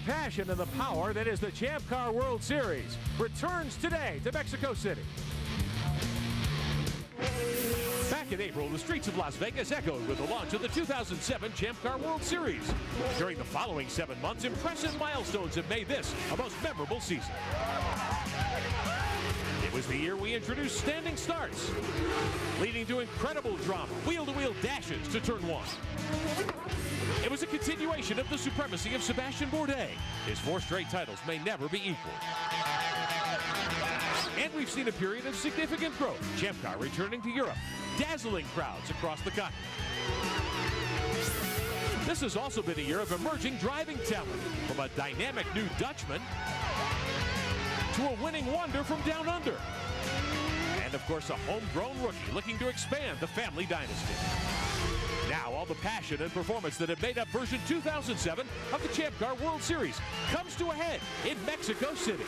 passion and the power that is the Champ Car World Series returns today to Mexico City. Back in April, the streets of Las Vegas echoed with the launch of the 2007 Champ Car World Series. During the following 7 months, impressive milestones have made this a most memorable season. It was the year we introduced standing starts, leading to incredible drama, wheel-to-wheel dashes to turn 1. It was a continuation of the supremacy of Sébastien Bourdais. His 4 straight titles may never be equal. And we've seen a period of significant growth. Champ Car returning to Europe, dazzling crowds across the continent. This has also been a year of emerging driving talent, from a dynamic new Dutchman to a winning wonder from down under. And of course, a homegrown rookie looking to expand the family dynasty. Now, all the passion and performance that have made up version 2007 of the Champ Car World Series comes to a head in Mexico City.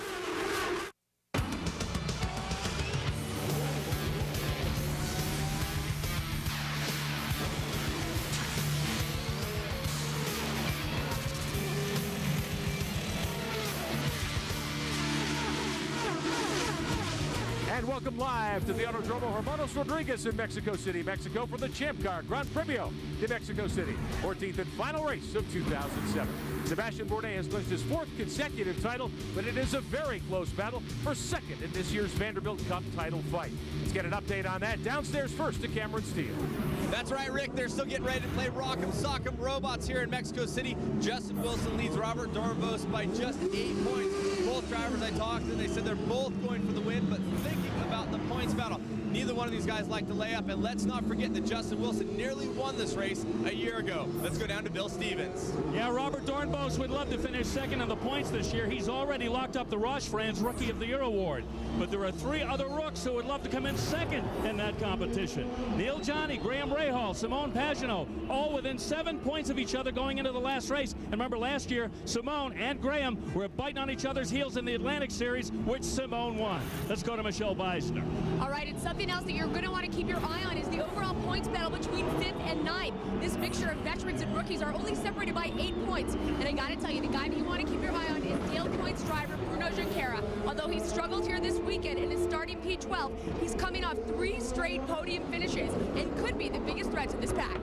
And welcome live to the Autódromo Rodríguez in Mexico City, Mexico, for the Champ Car Gran Premio de Mexico City, 14th and final race of 2007. Sébastien Bourdais has clinched his 4th consecutive title, but it is a very close battle for second in this year's Vanderbilt Cup title fight. Let's get an update on that downstairs first to Cameron Steele. That's right, Rick. They're still getting ready to play Rock'em Sock'em Robots here in Mexico City. Justin Wilson leads Robert Dornbos by just 8 points. Both drivers I talked to, they said they're both going for the win, but thinking about the points battle, neither one of these guys like to lay up. And let's not forget that Justin Wilson nearly won this race a year ago. Let's go down to Bill Stevens. Yeah, Robert Dornbos would love to finish second in the points this year. He's already locked up the Roche France Rookie of the Year award. But there are 3 other rooks who would love to come in second in that competition. Neil Johnny, Graham Rahal, Simone Pagenaud, all within 7 points of each other going into the last race. And remember, last year, Simone and Graham were biting on each other's heels in the Atlantic Series, which Simone won. Let's go to Michelle Beisner. All right, and something else that you're going to want to keep your eye on is the overall points battle between 5th and 9th. This mixture of veterans and rookies are only separated by 8 points. And I got to tell you, the guy that you want to keep your eye on is Dale Coyne's driver, Bruno Junqueira. Although he struggled here this weekend and is starting P12, he's coming off 3 straight podium finishes and could be the biggest threat to this pack.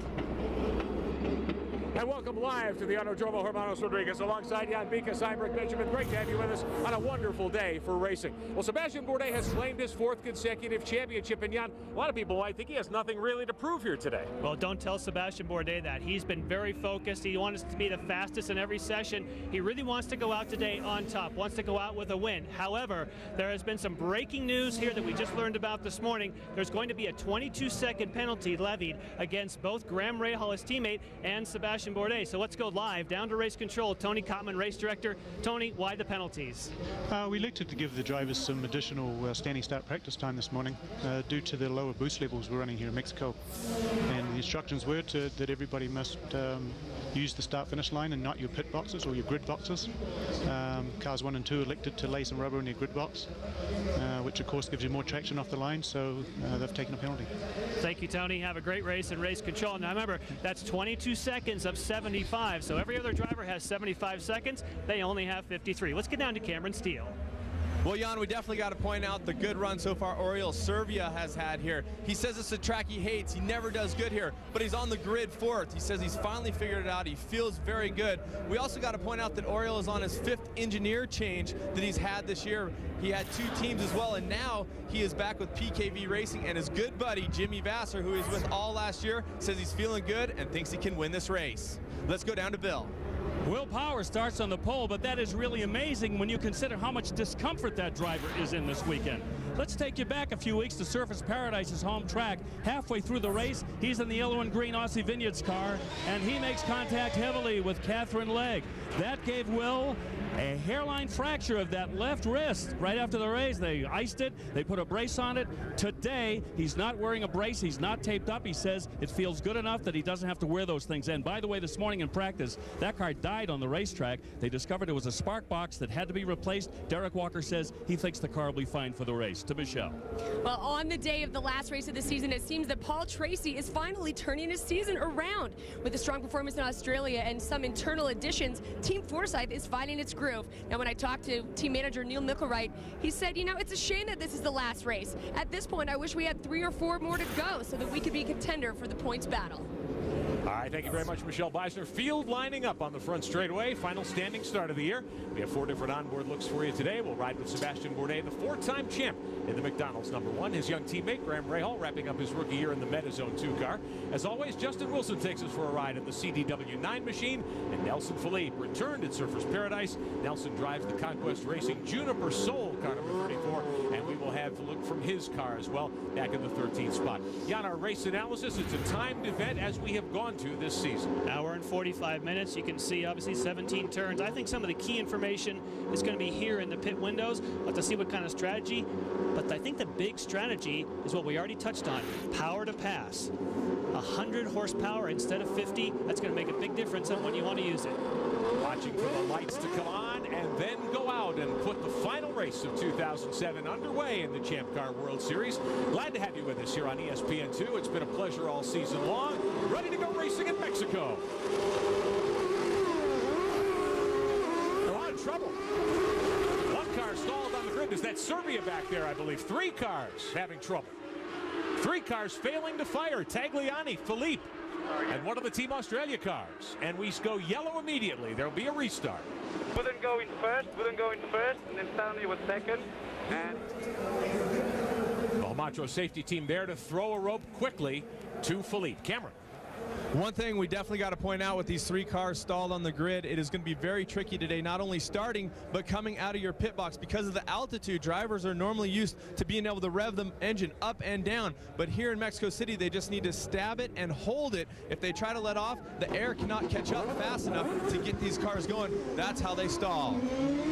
And welcome live to the Autódromo Rodríguez alongside Jan Bikas. I'm Rick Benjamin. Great to have you with us on a wonderful day for racing. Well, Sébastien Bourdais has claimed his 4th consecutive championship, and Jan, a lot of people might think he has nothing really to prove here today. Well, don't tell Sébastien Bourdais that. He's been very focused. He wants to be the fastest in every session. He really wants to go out today on top, wants to go out with a win. However, there has been some breaking news here that we just learned about this morning. There's going to be a 22-second penalty levied against both Graham Rahal, his teammate, and Sébastien Bourdais. So let's go live down to race control. Tony Kottman, race director. Tony, why the penalties? We elected to give the drivers some additional standing start practice time this morning due to the lower boost levels we're running here in Mexico. And the instructions were that everybody must use the start-finish line and not your pit boxes or your grid boxes. Cars 1 and 2 elected to lay some rubber in their grid box, which of course gives you more traction off the line, so they've taken a penalty. Thank you, Tony. Have a great race and race control. Now remember, that's 22 seconds of 75, so every other driver has 75 seconds. They only have 53. Let's get down to Cameron Steele. Well, Jan, we definitely got to point out the good run so far Oriol Servia has had here. He says it's a track he hates. He never does good here, but he's on the grid 4th. He says he's finally figured it out. He feels very good. We also got to point out that Oriol is on his 5th engineer change that he's had this year. He had 2 teams as well, and now he is back with PKV Racing, and his good buddy, Jimmy Vasser, who he was with all last year, says he's feeling good and thinks he can win this race. Let's go down to Bill. Will Power starts on the pole, but that is really amazing when you consider how much discomfort that driver is in this weekend. Let's take you back a few weeks to Surface Paradise's home track. Halfway through the race, he's in the yellow and green Aussie Vineyards car, and he makes contact heavily with Catherine Legg. That gave Will a hairline fracture of that left wrist right after the race. They iced it. They put a brace on it. Today, he's not wearing a brace. He's not taped up. He says it feels good enough that he doesn't have to wear those things. And by the way, this morning in practice, that car died on the racetrack. They discovered it was a spark box that had to be replaced. Derek Walker says he thinks the car will be fine for the race. To Michelle. Well, on the day of the last race of the season, it seems that Paul Tracy is finally turning his season around. With a strong performance in Australia and some internal additions, Team Forsyth is finding its groove. Now, when I talked to team manager Neil Mickelwright, he said, you know, it's a shame that this is the last race. At this point, I wish we had 3 or 4 more to go so that we could be a contender for the points battle. All right, thank you very much, Michelle Beisner. Field lining up on the front straightaway. Final standing start of the year. We have 4 different onboard looks for you today. We'll ride with Sebastian Bourdais, the 4-time champ in the McDonald's #1. His young teammate, Graham Rahal, wrapping up his rookie year in the MetaZone 2 car. As always, Justin Wilson takes us for a ride in the CDW9 machine. And Nelson Philippe returned at Surfers Paradise. Nelson drives the Conquest Racing Juniper Soul car number 34. And we will have a look from his car as well, back in the 13th spot. Yeah, on our race analysis, it's a timed event as we have gone to this season. Hour and 45 minutes. You can see obviously 17 turns. I think some of the key information is going to be here in the pit windows. We'll have to see what kind of strategy. But I think the big strategy is what we already touched on. Power to pass. 100 horsepower instead of 50. That's going to make a big difference on when you want to use it. Watching for the lights to come on and then go out and put the final race of 2007 underway in the Champ Car World Series. Glad to have you with us here on ESPN2. It's been a pleasure all season long. Ready to go racing in Mexico. A lot of trouble. One car stalled on the grid. Is that Serbia back there, I believe? 3 cars having trouble. 3 cars failing to fire. Tagliani, Philippe, and one of the Team Australia cars. And we go yellow immediately. There'll be a restart. Wouldn't go in first, and then Stanley was second. And the Macho safety team there to throw a rope quickly to Philippe. Cameron. One thing we definitely got to point out with these 3 cars stalled on the grid, it is going to be very tricky today, not only starting, but coming out of your pit box. Because of the altitude, drivers are normally used to being able to rev the engine up and down. But here in Mexico City, they just need to stab it and hold it. If they try to let off, the air cannot catch up fast enough to get these cars going. That's how they stall.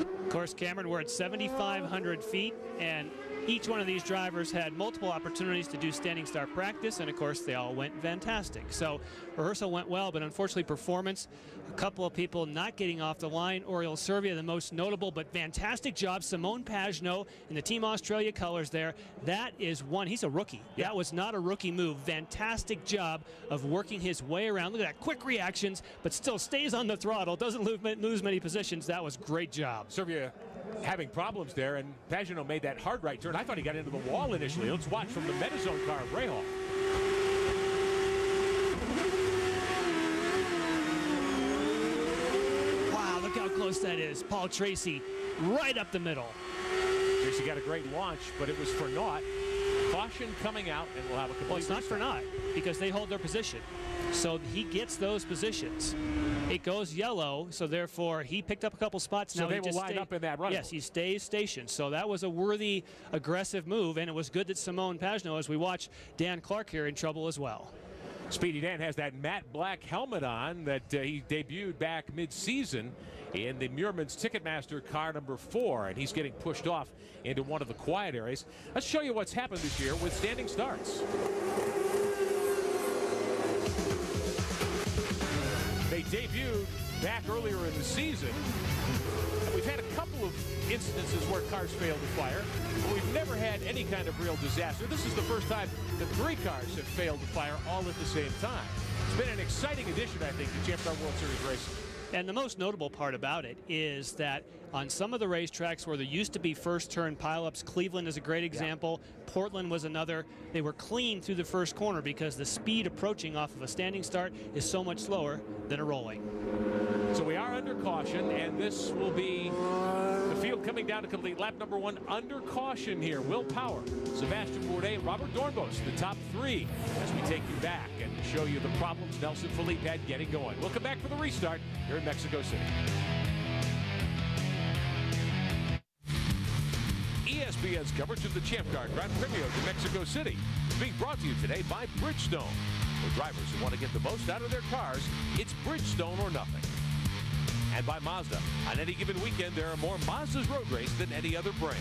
Of course, Cameron, we're at 7,500 feet, and each one of these drivers had multiple opportunities to do standing start practice, and of course they all went fantastic. So rehearsal went well, but unfortunately performance, a couple of people not getting off the line. Oriol Servia, the most notable, but fantastic job. Simone Pagenaud in the Team Australia colors there. That is one. He's a rookie. That was not a rookie move. Fantastic job of working his way around. Look at that, quick reactions, but still stays on the throttle, doesn't lose many positions. That was great job. Servia having problems there, and Pagenaud made that hard right turn. I thought he got into the wall initially. Let's watch from the MetaZone car of Rahal. Wow, look how close that is. Paul Tracy right up the middle. Tracy got a great launch, but it was for naught. Caution coming out, and we'll have a complete Well, it's not for naught, because they hold their position. So he gets those positions. It goes yellow, so therefore he picked up a couple spots. So now they will line up in that run. Yes, he stays stationed. So that was a worthy, aggressive move, and it was good that Simone Pagenaud, as we watch Dan Clark here, in trouble as well. Speedy Dan has that matte black helmet on that he debuted back mid-season in the Muirman's Ticketmaster car number 4, and he's getting pushed off into one of the quiet areas. Let's show you what's happened this year with standing starts. They debuted back earlier in the season. And we've had a couple of instances where cars failed to fire, but we've never had any kind of real disaster. This is the first time that 3 cars have failed to fire all at the same time. It's been an exciting addition, I think, to Champ Car World Series racing. And the most notable part about it is that on some of the racetracks where there used to be first turn pileups, Cleveland is a great example, Portland was another, they were clean through the first corner because the speed approaching off of a standing start is so much slower than a rolling. So we are under caution, and this will be the field coming down to complete lap number 1 under caution here. Will Power, Sebastian Bourdais, Robert Dornbos, the top 3 as we take you back and show you the problems Nelson Philippe had getting going. We'll come back for the restart here in Mexico City. ESPN's coverage of the Champ Car Gran Premio de Mexico City is being brought to you today by Bridgestone. For drivers who want to get the most out of their cars, it's Bridgestone or nothing. And by Mazda. On any given weekend, there are more Mazda's road race than any other brand.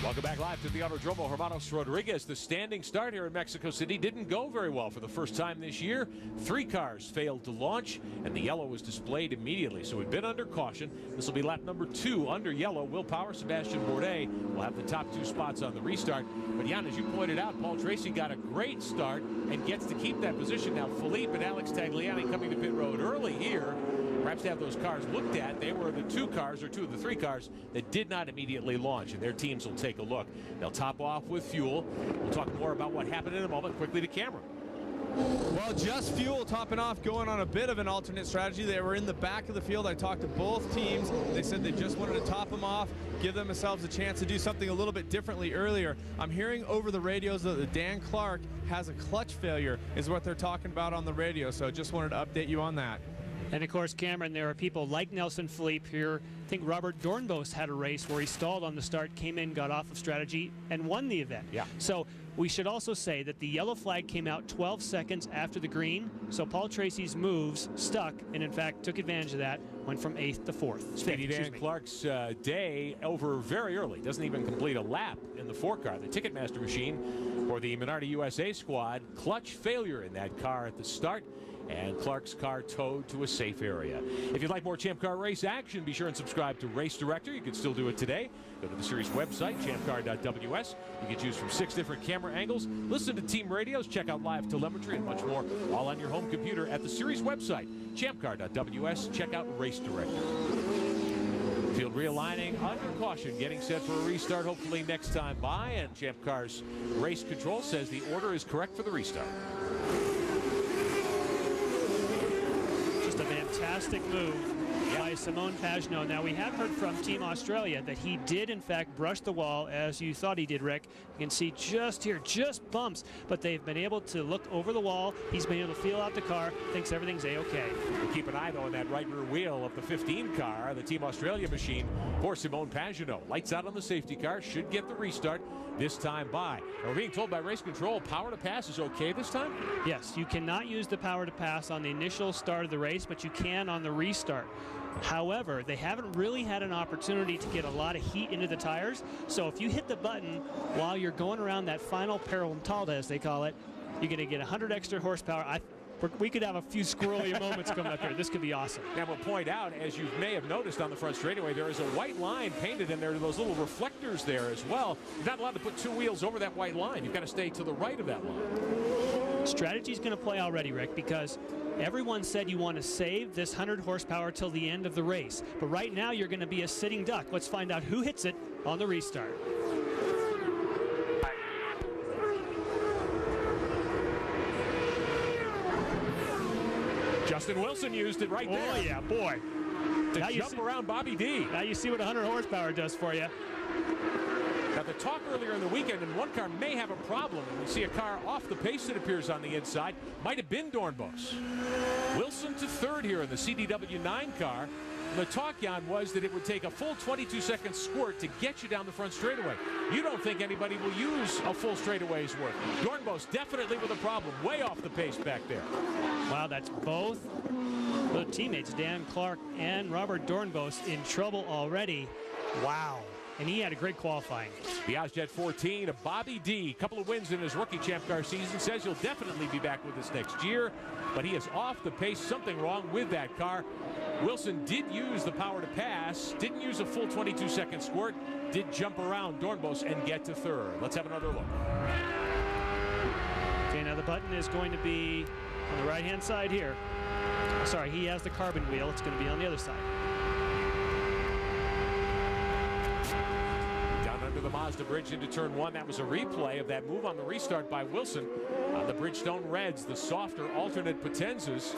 Welcome back live to the Autódromo. Hermanos Rodríguez. The standing start here in Mexico City didn't go very well for the first time this year. 3 cars failed to launch, and the yellow was displayed immediately. So we've been under caution. This will be lap number 2 under yellow. Will Power, Sebastian Bourdais will have the top 2 spots on the restart. But Jan, as you pointed out, Paul Tracy got a great start and gets to keep that position. Now Philippe and Alex Tagliani coming to pit road early here. Perhaps to have those cars looked at. They were the 2 cars, or 2 of the 3 cars, that did not immediately launch, and their teams will take a look. They'll top off with fuel. We'll talk more about what happened in a moment. Quickly to camera. Well, just fuel topping off, going on a bit of an alternate strategy. They were in the back of the field. I talked to both teams. They said they just wanted to top them off, give themselves a chance to do something a little bit differently earlier. I'm hearing over the radios that Dan Clark has a clutch failure, is what they're talking about on the radio. So just wanted to update you on that. And of course, Cameron, there are people like Nelson Philippe here. I think Robert Dornbos had a race where he stalled on the start, came in, got off of strategy, and won the event. Yeah. So we should also say that the yellow flag came out 12 seconds after the green. So Paul Tracy's moves stuck, and in fact took advantage of that. Went from 8th to 4th. Speedy Dan Clark's day over very early. Doesn't even complete a lap in the 4-car. The Ticketmaster machine for the Minardi USA squad. Clutch failure in that car at the start, and Clark's car towed to a safe area. If you'd like more Champ Car race action, be sure and subscribe to Race Director. You can still do it today. Go to the series website, champcar.ws. You can choose from 6 different camera angles, listen to team radios, check out live telemetry, and much more, all on your home computer at the series website, champcar.ws. Check out Race Director. Field realigning under caution, getting set for a restart hopefully next time by, and Champ Car's race control says the order is correct for the restart. Just a fantastic move by Simon Pagenaud. Now, we have heard from Team Australia that he did, in fact, brush the wall, as you thought he did, Rick. You can see just here, just bumps, but they've been able to look over the wall. He's been able to feel out the car, thinks everything's A-okay. We'll keep an eye, though, on that right rear wheel of the 15 car, the Team Australia machine for Simon Pagenaud. Lights out on the safety car, should get the restart this time by. And we're being told by race control, power to pass is okay this time? Yes, you cannot use the power to pass on the initial start of the race, but you can on the restart. However, they haven't really had an opportunity to get a lot of heat into the tires. So if you hit the button while you're going around that final periltalda, as they call it, you're going to get 100 extra horsepower. We could have a few squirrely moments coming up here. This could be awesome. Now we'll point out, as you may have noticed on the front straightaway, there is a white line painted, and there are those little reflectors there as well. You're not allowed to put 2 wheels over that white line. You've got to stay to the right of that line. Strategy's going to play already, Rick, because everyone said you want to save this 100 horsepower till the end of the race. But right now you're going to be a sitting duck. Let's find out who hits it on the restart. Justin Wilson used it right there. Oh, yeah, boy. To jump around Bobby D. Now you see what 100 horsepower does for you. Now, the talk earlier in the weekend, and one car may have a problem. We see a car off the pace, it appears, on the inside. Might have been Dornbos. Wilson to 3rd here in the CDW 9 car. And the talk, Jan, was that it would take a full 22-second squirt to get you down the front straightaway. You don't think anybody will use a full straightaway's worth. Dornbos definitely with a problem, way off the pace back there. Wow, that's both the teammates, Dan Clark and Robert Dornbos, in trouble already. Wow. And he had a great qualifying. The Jet 14 of Bobby D. A couple of wins in his rookie Champ Car season. Says he'll definitely be back with us next year. But he is off the pace. Something wrong with that car. Wilson did use the power to pass. Didn't use a full 22-second squirt. Did jump around Dornbos and get to 3rd. Let's have another look. Okay, now the button is going to be on the right-hand side here. Sorry, he has the carbon wheel. It's going to be on the other side. The Mazda bridge into turn 1. That was a replay of that move on the restart by Wilson. The Bridgestone Reds, the softer alternate Potenzas.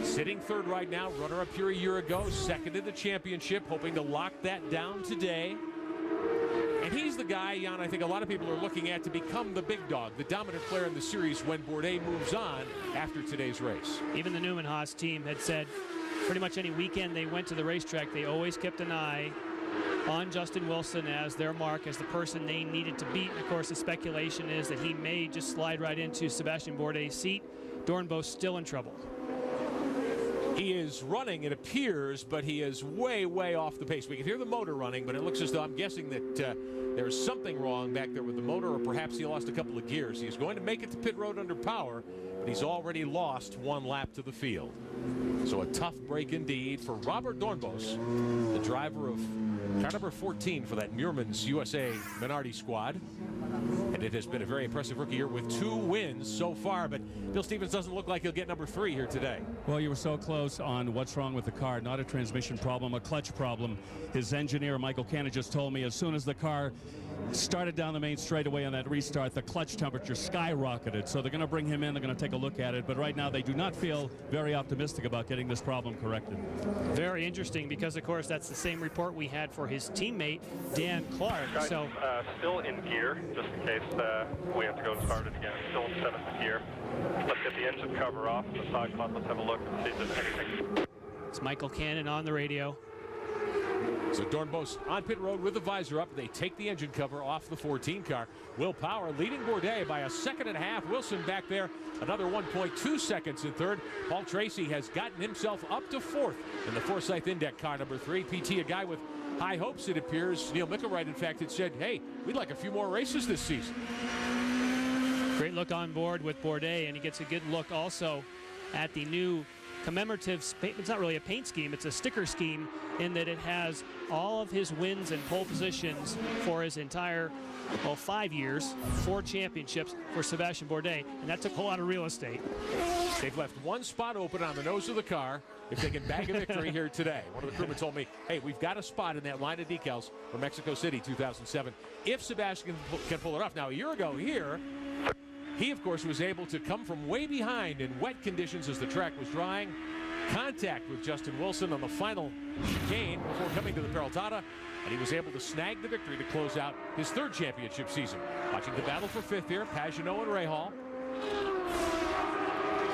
Sitting 3rd right now, runner-up here a year ago, 2nd in the championship, hoping to lock that down today. And he's the guy, Jan, I think a lot of people are looking at to become the big dog, the dominant player in the series when Bourdais moves on after today's race. Even the Newman Haas team had said pretty much any weekend they went to the racetrack, they always kept an eye on Justin Wilson as their mark, as the person they needed to beat. Of course, the speculation is that he may just slide right into Sebastian Bourdais' seat. Dornbos still in trouble. He is running, it appears, but he is way, way off the pace. We can hear the motor running, but it looks as though I'm guessing that there's something wrong back there with the motor, or perhaps he lost a couple of gears. He's going to make it to pit road under power, but he's already lost one lap to the field. So a tough break indeed for Robert Dornbos, the driver of car number 14 for that Muirman's USA Minardi squad. And it has been a very impressive rookie year with 2 wins so far, but Bill Stevens doesn't look like he'll get number 3 here today. Well, you were so close on what's wrong with the car. Not a transmission problem, a clutch problem. His engineer, Michael Cannon, just told me as soon as the car started down the main straightaway on that restart, the clutch temperature skyrocketed. So they're going to bring him in, they're going to take a look at it. But right now they do not feel very optimistic about getting this problem corrected. Very interesting, because of course that's the same report we had for his teammate Dan Clark. So still in gear, just in case we have to go and start it again. Still in 7th gear. Let's get the engine cover off the side pod. Let's have a look and see if there's anything. It's Michael Cannon on the radio. So Dornbos on pit road with the visor up. They take the engine cover off the 14 car. Will Power leading Bourdais by a second and a half. Wilson back there another 1.2 seconds in third. Paul Tracy has gotten himself up to 4th in the Forsyth Index car number 3. PT, a guy with high hopes, it appears. Neil Mickelwright, in fact, had said, hey, we'd like a few more races this season. Great look on board with Bourdais, and he gets a good look also at the new commemorative, it's not really a paint scheme, it's a sticker scheme, in that it has all of his wins and pole positions for his entire, well, 5 years, 4 championships for Sébastien Bourdais, and that took a lot of real estate. They've left one spot open on the nose of the car if they can bag a victory here today. One of the crewmen told me, hey, we've got a spot in that line of decals for Mexico City 2007 if Sébastien can pull it off. Now, a year ago here, he, of course, was able to come from way behind in wet conditions as the track was drying. Contact with Justin Wilson on the final chicane before coming to the Peraltada, and he was able to snag the victory to close out his 3rd championship season. Watching the battle for 5th here, Pagenaud and Rahal.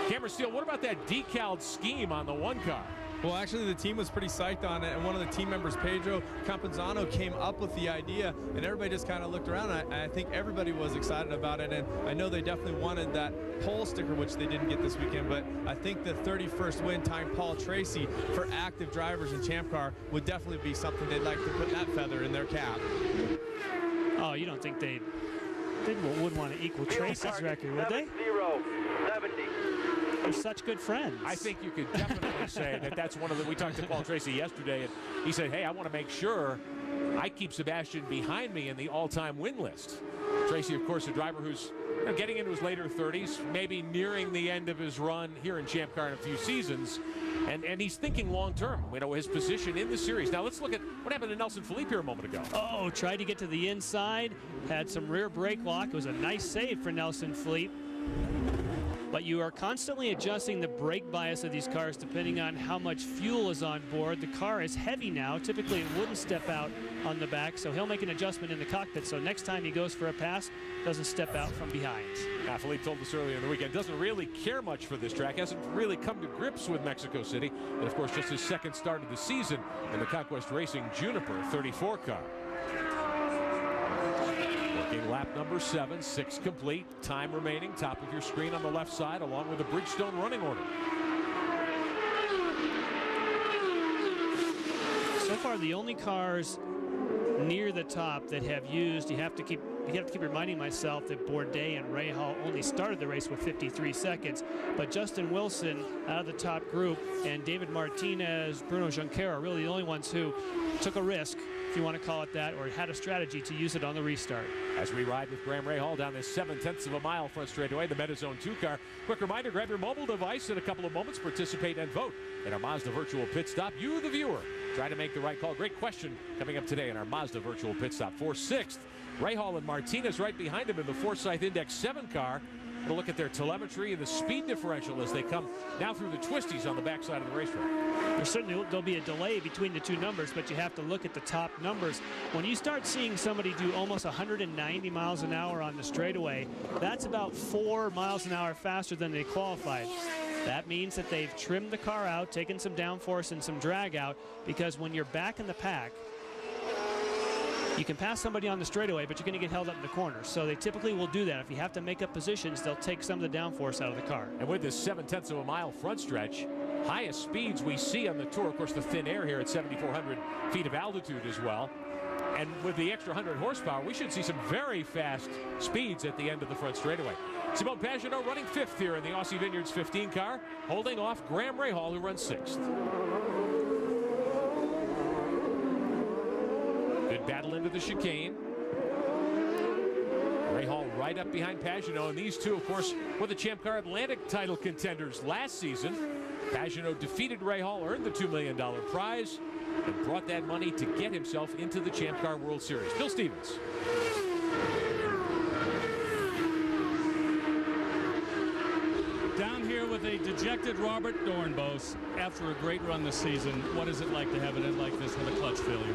Cameron Steele, what about that decaled scheme on the 1 car? Well, actually, the team was pretty psyched on it, and one of the team members, Pedro Campuzano, came up with the idea, and everybody just kind of looked around, and I think everybody was excited about it, and I know they definitely wanted that pole sticker, which they didn't get this weekend, but I think the 31st win time Paul Tracy for active drivers in Champ Car would definitely be something they'd like to put that feather in their cap. Oh, you don't think they would want to equal Tracy's record, would they? 70. They're such good friends. I think you could definitely say that that's one of the, we talked to Paul Tracy yesterday, and he said, hey, I want to make sure I keep Sébastien behind me in the all-time win list. Tracy, of course, a driver who's getting into his later 30s, maybe nearing the end of his run here in Champ Car in a few seasons, and he's thinking long-term, you know, his position in the series. Now let's look at what happened to Nelson Felipe here a moment ago. Oh, tried to get to the inside, had some rear brake lock. It was a nice save for Nelson Felipe. But you are constantly adjusting the brake bias of these cars depending on how much fuel is on board. The car is heavy now. Typically it wouldn't step out on the back, so he'll make an adjustment in the cockpit, so next time he goes for a pass, doesn't step out from behind. Now, Felipe told us earlier in the weekend, doesn't really care much for this track, hasn't really come to grips with Mexico City, and of course just his 2nd start of the season in the Conquest Racing Juniper 34 car. Lap number 7, 6 complete, time remaining, top of your screen on the left side, along with the Bridgestone running order. So far, the only cars near the top that have used, you have to keep reminding myself that Bourdais and Rahal only started the race with 53 seconds, but Justin Wilson out of the top group and David Martinez, Bruno Junqueira are really the only ones who took a risk, if you want to call it that, or had a strategy to use it on the restart. As we ride with Graham Rahal down this 7/10 of a mile front straightaway, the MetaZone 2 car. Quick reminder, grab your mobile device in a couple of moments, participate and vote in our Mazda Virtual Pit Stop. You, the viewer, try to make the right call. Great question coming up today in our Mazda Virtual Pit Stop. For 6th, Rahal and Martinez right behind him in the Forsyth Index 7 car. We'll look at their telemetry and the speed differential as they come now through the twisties on the backside of the racetrack. There'll be a delay between the 2 numbers, but you have to look at the top numbers. When you start seeing somebody do almost 190 miles an hour on the straightaway, that's about 4 miles an hour faster than they qualified. That means that they've trimmed the car out, taken some downforce and some drag out, because when you're back in the pack, you can pass somebody on the straightaway, but you're going to get held up in the corner. So they typically will do that. If you have to make up positions, they'll take some of the downforce out of the car. And with this 7/10 of a mile front stretch, highest speeds we see on the tour. Of course, the thin air here at 7,400 feet of altitude as well. And with the extra 100 horsepower, we should see some very fast speeds at the end of the front straightaway. Simon Pagenaud running 5th here in the Aussie Vineyards 15 car, holding off Graham Rahal, who runs 6th. Good battle into the chicane. Rahal right up behind Pagenaud, and these two, of course, were the Champ Car Atlantic title contenders last season. Pagenaud defeated Rahal, earned the $2 million prize, and brought that money to get himself into the Champ Car World Series. Bill Stevens. Down here with a dejected Robert Dornbos after a great run this season. What is it like to have it end like this with a clutch failure?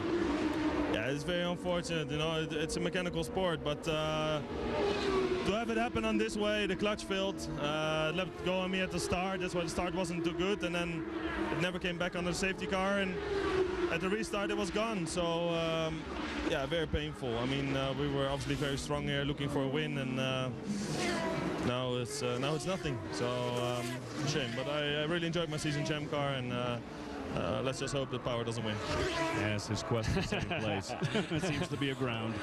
Yeah, it's very unfortunate. You know, it's a mechanical sport, but to have it happen on this way, the clutch failed, left go on me at the start. That's why the start wasn't too good, and then it never came back on the safety car, and at the restart it was gone. So yeah, very painful. I mean, we were obviously very strong here, looking for a win, and now it's nothing. So shame. But I really enjoyed my season Champ Car, and let's just hope that Power doesn't win. Yes, his quest for second place. It seems to be a ground.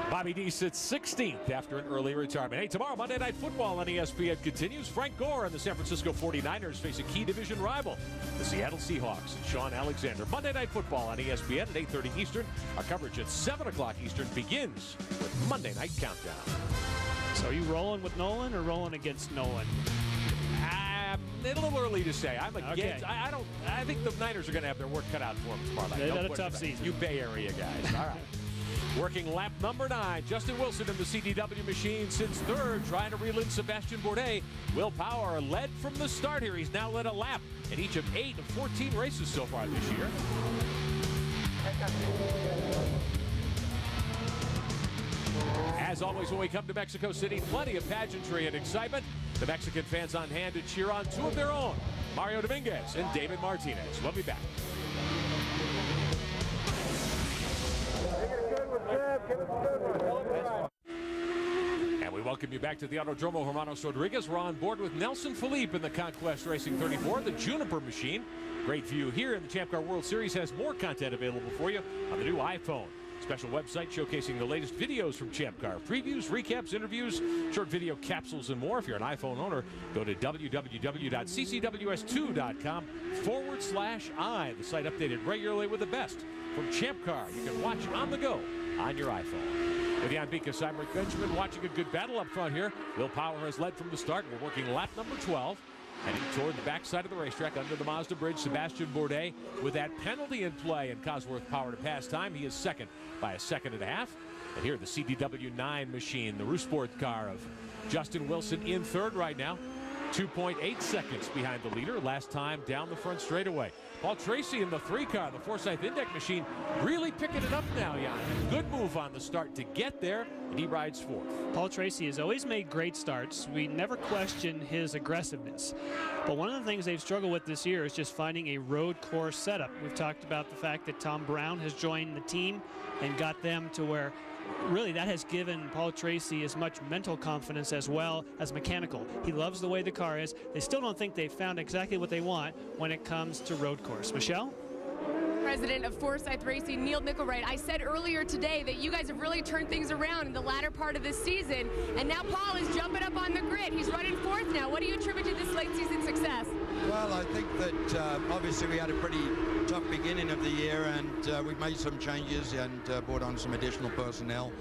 Bobby D sits 16th after an early retirement. Hey, tomorrow Monday Night Football on ESPN continues. Frank Gore and the San Francisco 49ers face a key division rival, the Seattle Seahawks and Sean Alexander. Monday Night Football on ESPN at 8:30 Eastern. Our coverage at 7 o'clock Eastern begins with Monday Night Countdown. So are you rolling with Nolan or rolling against Nolan? It's a little early to say. I'm against. Okay. I think the Niners are going to have their work cut out for them tomorrow night. They've had a tough season. You Bay Area guys. All right. Working lap number 9. Justin Wilson in the CDW machine sits 3rd, trying to reel in Sebastian Bourdais. Will Power led from the start here. He's now led a lap in each of 8 of 14 races so far this year. As always, when we come to Mexico City, plenty of pageantry and excitement. The Mexican fans on hand to cheer on 2 of their own, Mario Dominguez and David Martinez. We'll be back. And we welcome you back to the Autódromo Hermanos Rodríguez. We're on board with Nelson Felipe in the Conquest Racing 34, the Juniper machine. Great view here, and the Champ Car World Series has more content available for you on the new iPhone. Special website showcasing the latest videos from Champ Car. Previews, recaps, interviews, short video capsules, and more. If you're an iPhone owner, go to www.ccws2.com/i. The site updated regularly with the best from Champ Car. You can watch on the go on your iPhone. With Jan Bikas, I'm Rick Benjamin, watching a good battle up front here. Will Power has led from the start. We're working lap number 12. Heading toward the backside of the racetrack under the Mazda Bridge, Sebastian Bourdais with that penalty in play, and Cosworth Power to pass time. He is second by 1.5 seconds. And here the CDW9 machine, the Rousport car of Justin Wilson in 3rd right now. 2.8 seconds behind the leader. Last time down the front straightaway. Paul Tracy in the 3 car, the Forsyth Index machine, really picking it up now, Jan. Good move on the start to get there, and he rides 4th. Paul Tracy has always made great starts. We never question his aggressiveness. But one of the things they've struggled with this year is just finding a road course setup. We've talked about the fact that Tom Brown has joined the team and got them to where really that has given Paul Tracy as much mental confidence as well as mechanical. He loves the way the car is. They still don't think they've found exactly what they want when it comes to road course. Michelle? President of Forsyth Racing, Neil Nickelwright. I said earlier today that you guys have really turned things around in the latter part of this season, and now Paul is jumping up on the grid. He's running 4th now. What do you attribute to this late season success? Well, I think that obviously we had a pretty tough beginning of the year, and we've made some changes and brought on some additional personnel,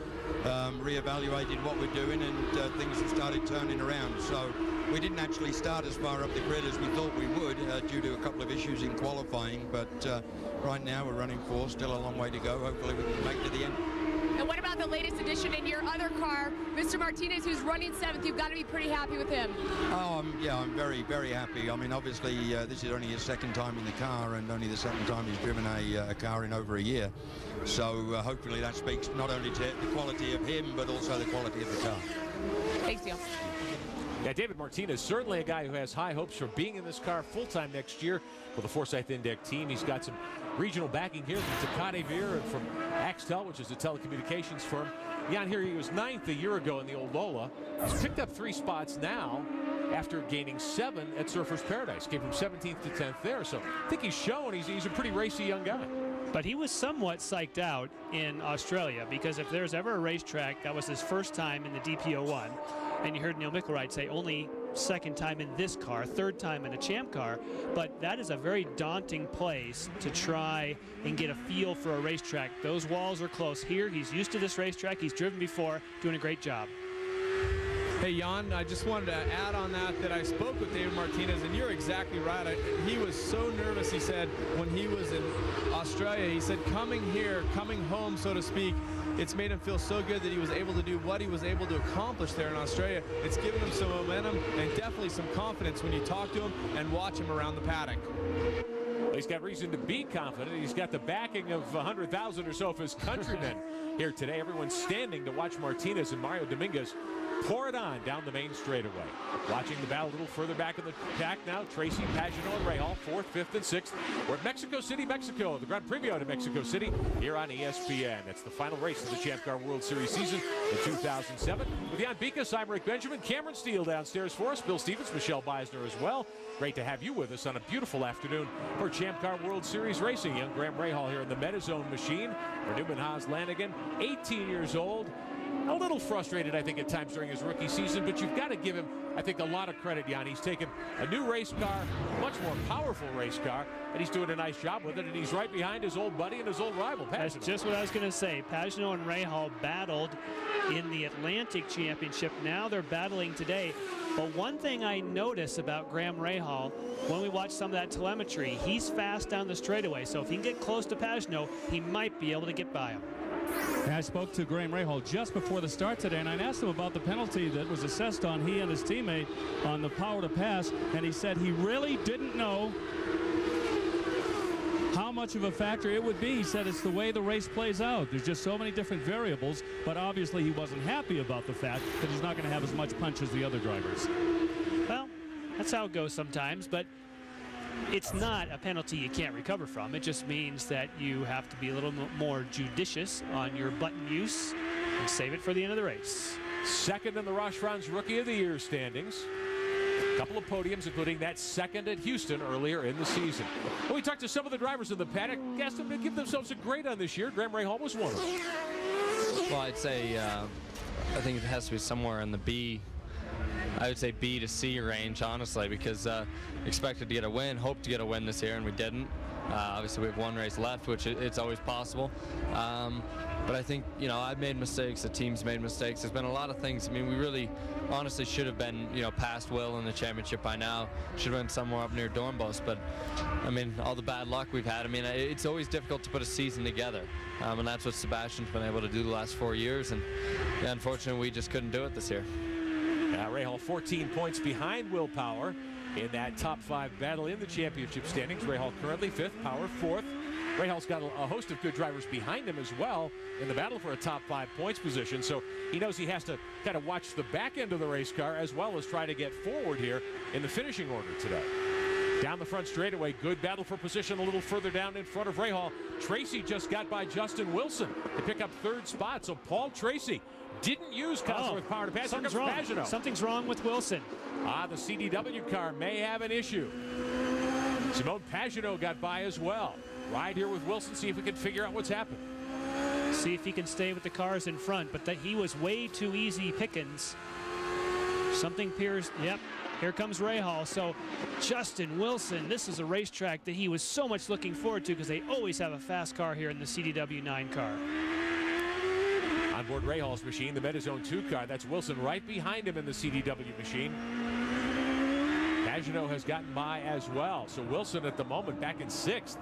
reevaluated what we're doing, and things have started turning around. So we didn't actually start as far up the grid as we thought we would due to a couple of issues in qualifying, but right now we're running 4th, still a long way to go. Hopefully we can make it to the end. And what about the latest addition in your other car, Mr. Martinez, who's running 7th? You've got to be pretty happy with him. Oh, yeah, I'm very, very happy. I mean, obviously, this is only his 2nd time in the car, and only the 2nd time he's driven a car in over a year. So hopefully that speaks not only to the quality of him, but also the quality of the car. Thanks, Neil. Yeah, David Martinez, certainly a guy who has high hopes for being in this car full-time next year for the Forsyth Index team. He's got some regional backing here from Takate Veer and from Axtel, which is a telecommunications firm. Jan, here he was 9th a year ago in the old Lola. He's picked up 3 spots now after gaining 7 at Surfers Paradise. Came from 17th to 10th there. So I think he's shown he's a pretty racy young guy. But he was somewhat psyched out in Australia, because if there's ever a racetrack, that was his first time in the DP01. And you heard Neil Mickelwright say only second time in this car, third time in a champ car. But that is a very daunting place to try and get a feel for a racetrack. Those walls are close here. He's used to this racetrack. He's driven before, doing a great job. Hey, Jan, I just wanted to add on that I spoke with David Martinez, and you're exactly right. He was so nervous, he said, when he was in Australia. He said coming here, coming home, so to speak, it's made him feel so good that he was able to do what he was able to accomplish there in Australia. It's given him some momentum and definitely some confidence when you talk to him and watch him around the paddock. Well, he's got reason to be confident. He's got the backing of 100,000 or so of his countrymen here today. Everyone's standing to watch Martinez and Mario Dominguez pour it on down the main straightaway. Watching the battle a little further back in the pack now, Tracy, Pagenaud, and Rahal, 4th, 5th, and 6th. We're at Mexico City, Mexico, the Gran Premio de Mexico City here on ESPN. It's the final race of the Champ Car World Series season in 2007. With Jan Bikas, I'm Rick Benjamin, Cameron Steele downstairs for us, Bill Stevens, Michelle Beisner as well. Great to have you with us on a beautiful afternoon for Champ Car World Series racing. Young Graham Rahal here in the Metazone machine for Newman Haas Lanigan, 18 years old. A little frustrated, I think, at times during his rookie season, but you've got to give him, I think, a lot of credit, Jan. He's taken a new race car, much more powerful race car, and he's doing a nice job with it, and he's right behind his old buddy and his old rival, Pagenaud. That's just what I was going to say. Pagenaud and Rahal battled in the Atlantic Championship. Now they're battling today. But one thing I notice about Graham Rahal, when we watch some of that telemetry, he's fast down the straightaway. So if he can get close to Pagenaud, he might be able to get by him. And I spoke to Graham Rahal just before the start today, and I asked him about the penalty that was assessed on he and his teammate on the power to pass, and he said he really didn't know how much of a factor it would be. He said it's the way the race plays out. There's just so many different variables, but obviously he wasn't happy about the fact that he's not going to have as much punch as the other drivers. Well, that's how it goes sometimes, but it's not a penalty you can't recover from. It just means that you have to be a little more judicious on your button use and save it for the end of the race. Second in the Roush Franz Rookie of the Year standings. A couple of podiums, including that second at Houston earlier in the season. Well, we talked to some of the drivers in the paddock, asked them to give themselves a grade on this year. Graham Rahal was one of them. Well, I'd say, I think it has to be somewhere in the B. I would say B to C range, honestly, because expected to get a win, hoped to get a win this year, and we didn't. Obviously, we have one race left, which it's always possible. But I think, you know, I've made mistakes, the team's made mistakes. There's been a lot of things. I mean, we really honestly should have been, you know, past Will in the championship by now. Should have been somewhere up near Dornbos. But, I mean, all the bad luck we've had. I mean, it's always difficult to put a season together. And that's what Sebastian's been able to do the last 4 years. And yeah, unfortunately, we just couldn't do it this year. Rahal 14 points behind Will Power in that top 5 battle in the championship standings. Rahal currently 5th, Power 4th. Rahal's got a host of good drivers behind him as well in the battle for a top 5 points position. So he knows he has to kind of watch the back end of the race car as well as try to get forward here in the finishing order today. Down the front straightaway, good battle for position a little further down in front of Rahal. Tracy just got by Justin Wilson to pick up 3rd spot. So Paul Tracy didn't use Cosworth power to pass. Something's wrong. Something's wrong with Wilson. The CDW car may have an issue. Simone Pagenaud got by as well. Ride here with Wilson, see if we can figure out what's happened. See if he can stay with the cars in front, but that he was way too easy pickings. Something appears, yep, here comes Rahal. So Justin Wilson, this is a racetrack that he was so much looking forward to because they always have a fast car here in the CDW 9 car. On board Rahal's machine, the Metazone 2 car. That's Wilson right behind him in the CDW machine. Pagenaud has gotten by as well. So Wilson at the moment back in 6th.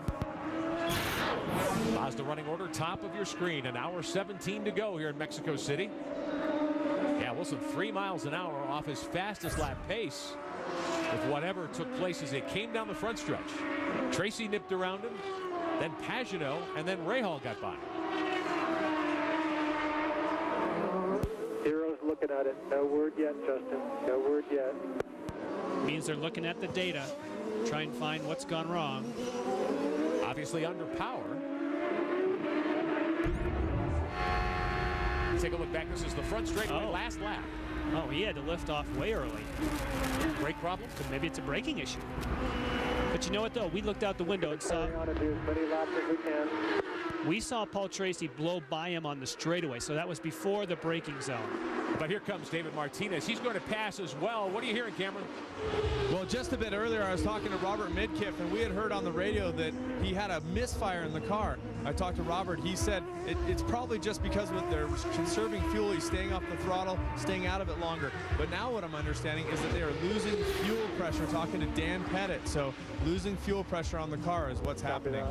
Mazda running order, top of your screen. An hour 17 to go here in Mexico City. Yeah, Wilson 3 miles an hour off his fastest lap pace with whatever took place as it came down the front stretch. Tracy nipped around him, then Pagenaud, and then Rahal got by. Heroes looking at it. No word yet, Justin. No word yet. Means they're looking at the data, try and find what's gone wrong. Obviously under power. Take a look back. This is the front straightaway, last lap. Oh, he had to lift off way early. Brake problem? So maybe it's a braking issue. But you know what, though? We looked out the window and saw... We saw Paul Tracy blow by him on the straightaway, so that was before the braking zone. But here comes David Martinez. He's going to pass as well. What are you hearing, Cameron? Well, just a bit earlier, I was talking to Robert Midkiff, and we had heard on the radio that he had a misfire in the car. I talked to Robert. He said it's probably just because they're conserving fuel. He's staying off the throttle, staying out of it longer. But now what I'm understanding is that they are losing fuel pressure, talking to Dan Pettit. So losing fuel pressure on the car is what's happening.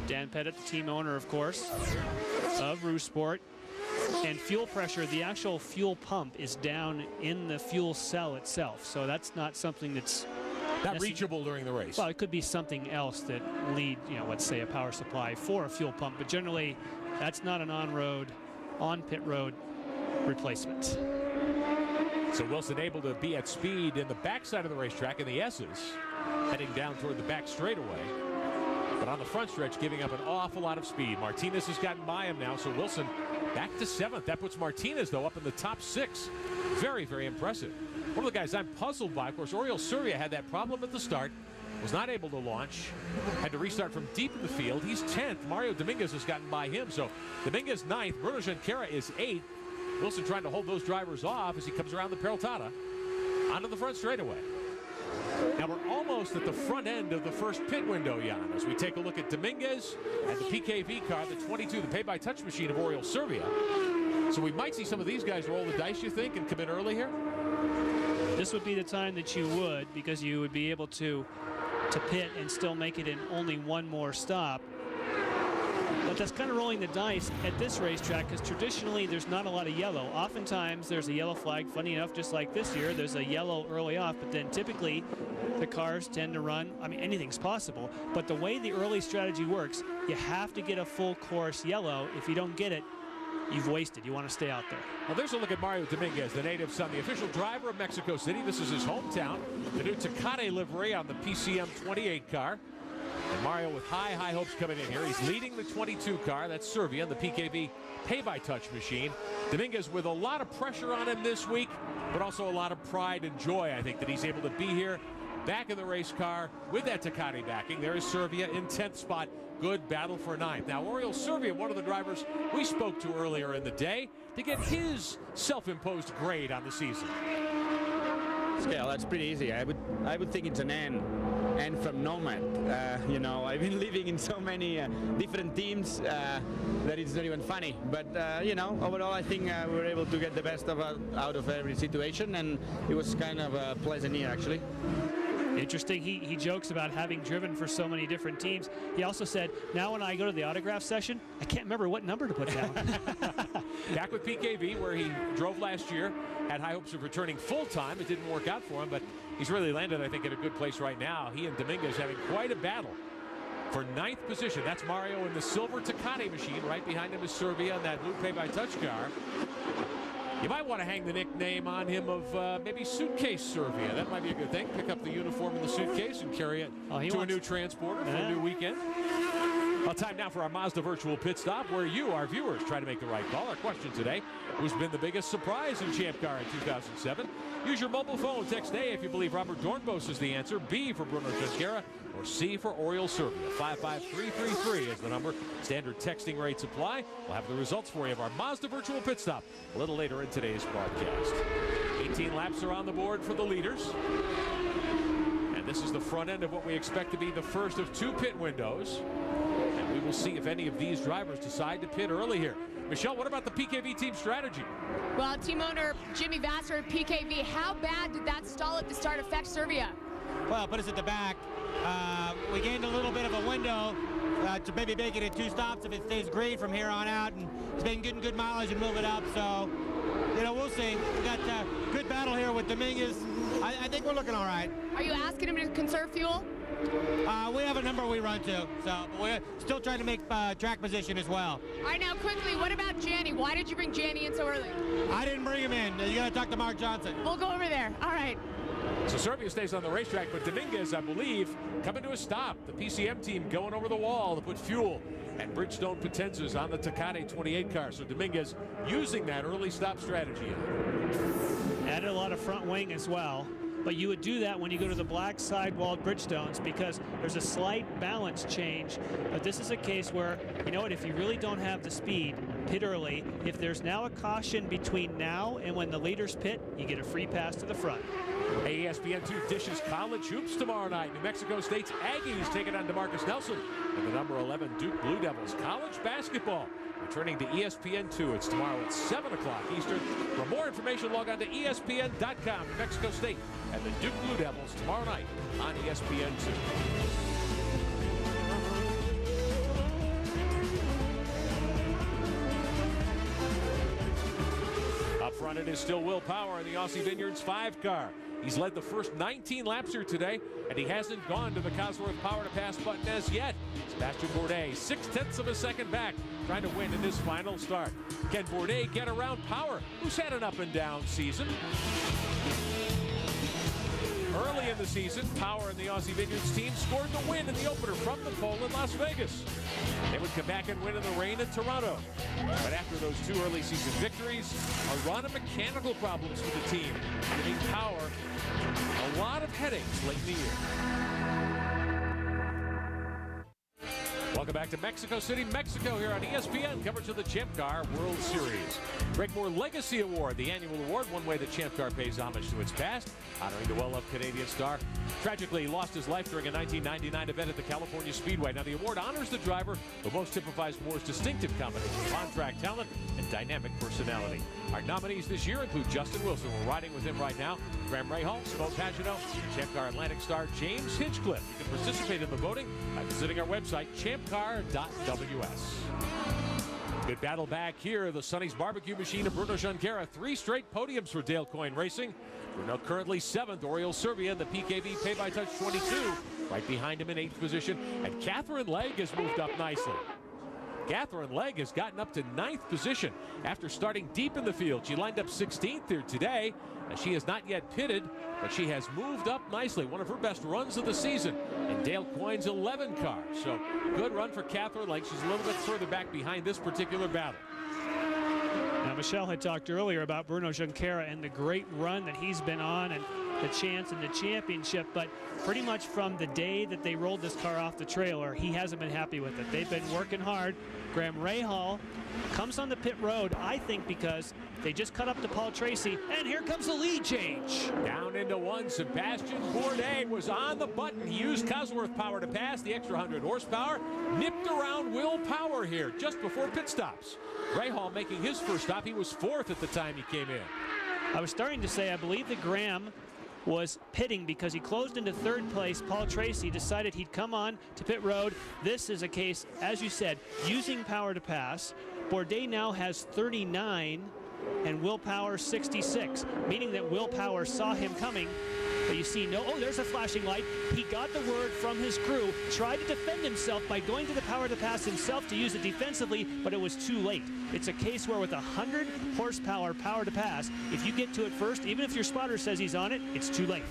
Dan Pettit, the team owner, of course, of Rouge Sport. And fuel pressure, the actual fuel pump is down in the fuel cell itself. So that's not something that's not reachable during the race. Well, it could be something else that lead, let's say a power supply for a fuel pump. But generally, that's not an on pit road replacement. So Wilson able to be at speed in the backside of the racetrack in the S's, heading down toward the back straightaway. But on the front stretch, giving up an awful lot of speed. Martinez has gotten by him now, so Wilson back to 7th. That puts Martinez, though, up in the top 6. Very, very impressive. One of the guys I'm puzzled by, of course, Oriol Servia had that problem at the start, was not able to launch, had to restart from deep in the field. He's 10th. Mario Dominguez has gotten by him. So Dominguez 9th. Bruno Junqueira is 8th. Wilson trying to hold those drivers off as he comes around the Peraltada onto the front straightaway. Now we're almost at the front end of the first pit window, Jan, as we take a look at Dominguez and the PKV car, the 22, the pay-by-touch machine of Oriol Servia. So we might see some of these guys roll the dice, you think, and come in early here? This would be the time that you would, because you would be able to pit and still make it in only one more stop. But that's kind of rolling the dice at this racetrack, because traditionally there's not a lot of yellow. Oftentimes there's a yellow flag. Funny enough, just like this year, there's a yellow early off, but then typically the cars tend to run. I mean, anything's possible, but the way the early strategy works, you have to get a full course yellow. If you don't get it, you've wasted. You want to stay out there. Well, there's a look at Mario Dominguez, the native son, the official driver of Mexico City. This is his hometown. The new Tecate livery on the PCM 28 car. And Mario with high hopes coming in here. He's leading the 22 car. That's Servia, the PKV pay-by-touch machine. Dominguez with a lot of pressure on him this week, but also a lot of pride and joy, I think, that he's able to be here back in the race car with that Tecate backing. There is Servia in 10th spot. Good battle for 9th. Now, Oriol Servia, one of the drivers we spoke to earlier in the day, to get his self-imposed grade on the season. Scale, that's pretty easy. I would think it's an N from Nomad. I've been living in so many different teams that it's not even funny. But overall, I think we were able to get the best out of every situation, and it was kind of a pleasant year, actually. Interesting. He jokes about having driven for so many different teams. He also said, now when I go to the autograph session, I can't remember what number to put down. Back with PKV, where he drove last year, had high hopes of returning full-time. It didn't work out for him, but he's really landed, I think, in a good place right now. He and Dominguez having quite a battle for 9th position. That's Mario in the silver Tecate machine. Right behind him is Servia in that blue pay-by-touch car. You might want to hang the nickname on him of maybe Suitcase Servia. That might be a good thing. Pick up the uniform in the suitcase and carry it to a new transporter for a new weekend. Well, time now for our Mazda Virtual Pit Stop, where you, our viewers, try to make the right call. Our question today, who's been the biggest surprise in Champ Car in 2007? Use your mobile phone. Text A if you believe Robert Dornbos is the answer, B for Bruno Junqueira, or C for Oriol Servia. 55333 is the number. Standard texting rates apply. We'll have the results for you of our Mazda Virtual Pit Stop a little later in today's broadcast. 18 laps are on the board for the leaders. And this is the front end of what we expect to be the first of 2 pit windows. And we will see if any of these drivers decide to pit early here. Michelle, what about the PKV team strategy? Well, team owner Jimmy Vassar of PKV, how bad did that stall at the start affect Servia? Well, put us at the back. We gained a little bit of a window to maybe make it in 2 stops if it stays green from here on out, and it's been getting good mileage and move it up. So, we'll see. We got a good battle here with Dominguez. I think we're looking all right. Are you asking him to conserve fuel? We have a number we run to, so we're still trying to make track position as well. All right, now quickly, what about Janny? Why did you bring Janny in so early? I didn't bring him in. You got to talk to Mark Johnson. We'll go over there. All right. So Servia stays on the racetrack, but Dominguez, I believe, coming to a stop. The PCM team going over the wall to put fuel and Bridgestone Potenzas on the Tecate 28 car. So Dominguez using that early stop strategy. a front wing as well. But you would do that when you go to the black sidewalled Bridgestones because there's a slight balance change. But this is a case where, you know what, if you really don't have the speed, pit early. If there's now a caution between now and when the leaders pit, you get a free pass to the front. ESPN2 dishes college hoops tomorrow night. New Mexico State's Aggies take it on DeMarcus Nelson and the number 11 Duke Blue Devils. College basketball returning to ESPN2. It's tomorrow at 7 o'clock Eastern. For more information, log on to ESPN.com. New Mexico State and the Duke Blue Devils tomorrow night on ESPN2. Up front, it is still Will Power in the Aussie Vineyards 5-car. He's led the first 19 laps here today, and he hasn't gone to the Cosworth Power to Pass button as yet. Sebastian Bourdais, 0.6 of a second back, trying to win in this final start. Can Bourdais get around Power, who's had an up-and-down season? Early in the season, Power and the Aussie Vineyards team scored the win in the opener from the pole in Las Vegas. They would come back and win in the rain in Toronto. But after those 2 early season victories, a run of mechanical problems for the team, giving Power a lot of headaches late in the year. Welcome back to Mexico City, Mexico here on ESPN. Coverage of the Champ Car World Series. Greg Moore Legacy Award, the annual award, one way the Champ Car pays homage to its past, honoring the well-loved Canadian star. Tragically, he lost his life during a 1999 event at the California Speedway. Now, the award honors the driver who most typifies Moore's distinctive combination of on-track talent and dynamic personality. Our nominees this year include Justin Wilson. We're riding with him right now. Graham Rahal, Simone Pagenaud, Champ Car Atlantic star James Hinchcliffe. You can participate in the voting by visiting our website, champcar.ws. Good battle back here. The Sonny's Barbecue Machine and Bruno Junqueira. 3 straight podiums for Dale Coyne Racing. Bruno currently 7th. Oriol Servia in the PKV Pay-By-Touch 22. Right behind him in 8th position. And Catherine Legg has moved up nicely. Catherine Legg has gotten up to 9th position after starting deep in the field. She lined up 16th here today. She has not yet pitted, but she has moved up nicely. One of her best runs of the season in Dale Coyne's 11 car. So good run for Catherine Legg. She's a little bit further back behind this particular battle. Now, Michelle had talked earlier about Bruno Junqueira and the great run that he's been on and the chance in the championship, but pretty much from the day that they rolled this car off the trailer, he hasn't been happy with it. They've been working hard. Graham Rahal comes on the pit road, I think, because they just cut up to Paul Tracy, and here comes the lead change. Down into 1, Sebastian Bourdais was on the button. He used Cosworth Power to pass, the extra 100 horsepower, nipped around Will Power here just before pit stops. Rahal making his first stop. He was 4th at the time he came in. I was starting to say, I believe that Graham was pitting because he closed into 3rd place. Paul Tracy decided he'd come on to pit road. This is a case, as you said, using power to pass. Bourdais now has 39 and Will Power 66, meaning that Will Power saw him coming. But you see, oh, there's a flashing light. He got the word from his crew, tried to defend himself by going to the power to pass himself to use it defensively, but it was too late. It's a case where with 100 horsepower power to pass, if you get to it first, even if your spotter says he's on it, it's too late.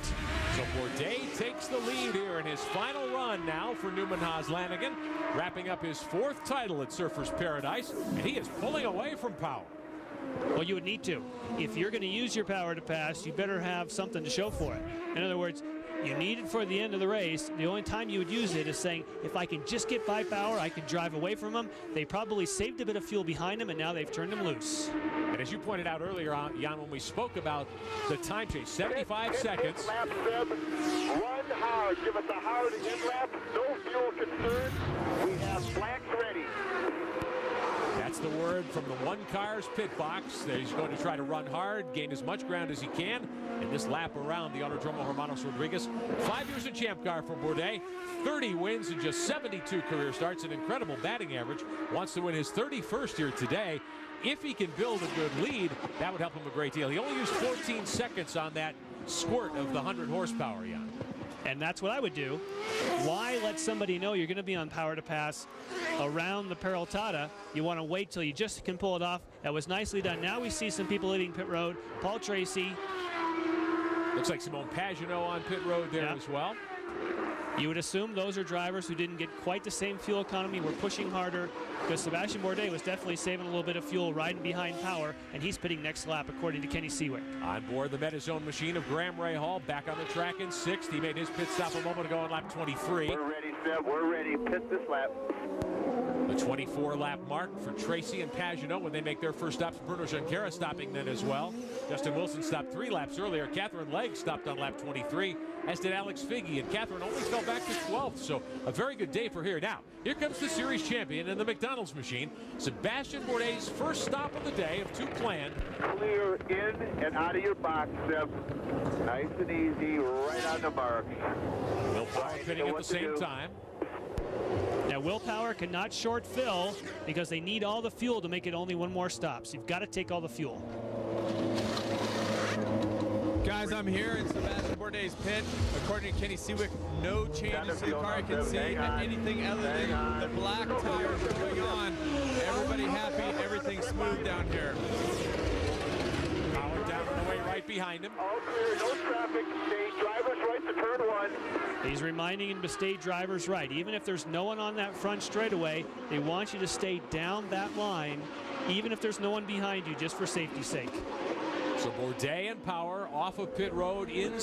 So Bourdais takes the lead here in his final run now for Newman Haas Lanigan, wrapping up his 4th title at Surfers Paradise, and he is pulling away from Power. Well, you would need to. If you're going to use your power to pass, you better have something to show for it. In other words, you need it for the end of the race. The only time you would use it is saying, if I can just get by Power, I can drive away from him. They probably saved a bit of fuel behind him, and now they've turned him loose. And as you pointed out earlier, Jan, when we spoke about the time chase, 75 seconds. Lap 7, run hard. Give us a hard in lap. No fuel concern. We have blacks ready. That's the word from the 1 car's pit box. He's going to try to run hard, gain as much ground as he can in this lap around the Autódromo Hermanos Rodríguez. 5 years in Champ Car for Bourdais, 30 wins in just 72 career starts, an incredible batting average. Wants to win his 31st here today. If he can build a good lead, that would help him a great deal. He only used 14 seconds on that squirt of the 100 horsepower, Jan. And that's what I would do. Why let somebody know you're going to be on power to pass around the Peraltada? You want to wait till you just can pull it off. That was nicely done. Now we see some people hitting pit road. Paul Tracy. Looks like Simone Pagenaud on pit road there as well. You would assume those are drivers who didn't get quite the same fuel economy, were pushing harder, because Sebastian Bourdais was definitely saving a little bit of fuel riding behind Power, and he's pitting next lap, according to Kenny Seawick. On board the Metazone machine of Graham Rahal, back on the track in 6th. He made his pit stop a moment ago on lap 23. We're ready, Seb. We're ready. Pit this lap. The 24-lap mark for Tracy and Pagenaud when they make their first stops. Bruno Junqueira stopping then as well. Justin Wilson stopped 3 laps earlier. Catherine Legg stopped on lap 23, as did Alex Figge, and Catherine only fell back to 12th, so a very good day for here. Now, here comes the series champion in the McDonald's machine, Sebastian Bourdais' first stop of the day of 2 planned. Clear in and out of your box, Seb. Nice and easy, right on the mark. Will Power pitting at the same time. Now, Will Power cannot short fill because they need all the fuel to make it only 1 more stop. So you've got to take all the fuel. Guys, I'm here in Sebastian Bourdais' pit. According to Kenny Seawick, no changes to the car. You can see anything other than the black tires are going on. Everybody happy, everything smooth down here. Power down and away right behind him. All clear, no traffic. Stay drivers right to turn 1. He's reminding him to stay drivers right. Even if there's no one on that front straightaway, they want you to stay down that line, even if there's no one behind you, just for safety's sake. So Bourdais and Power off of pit road in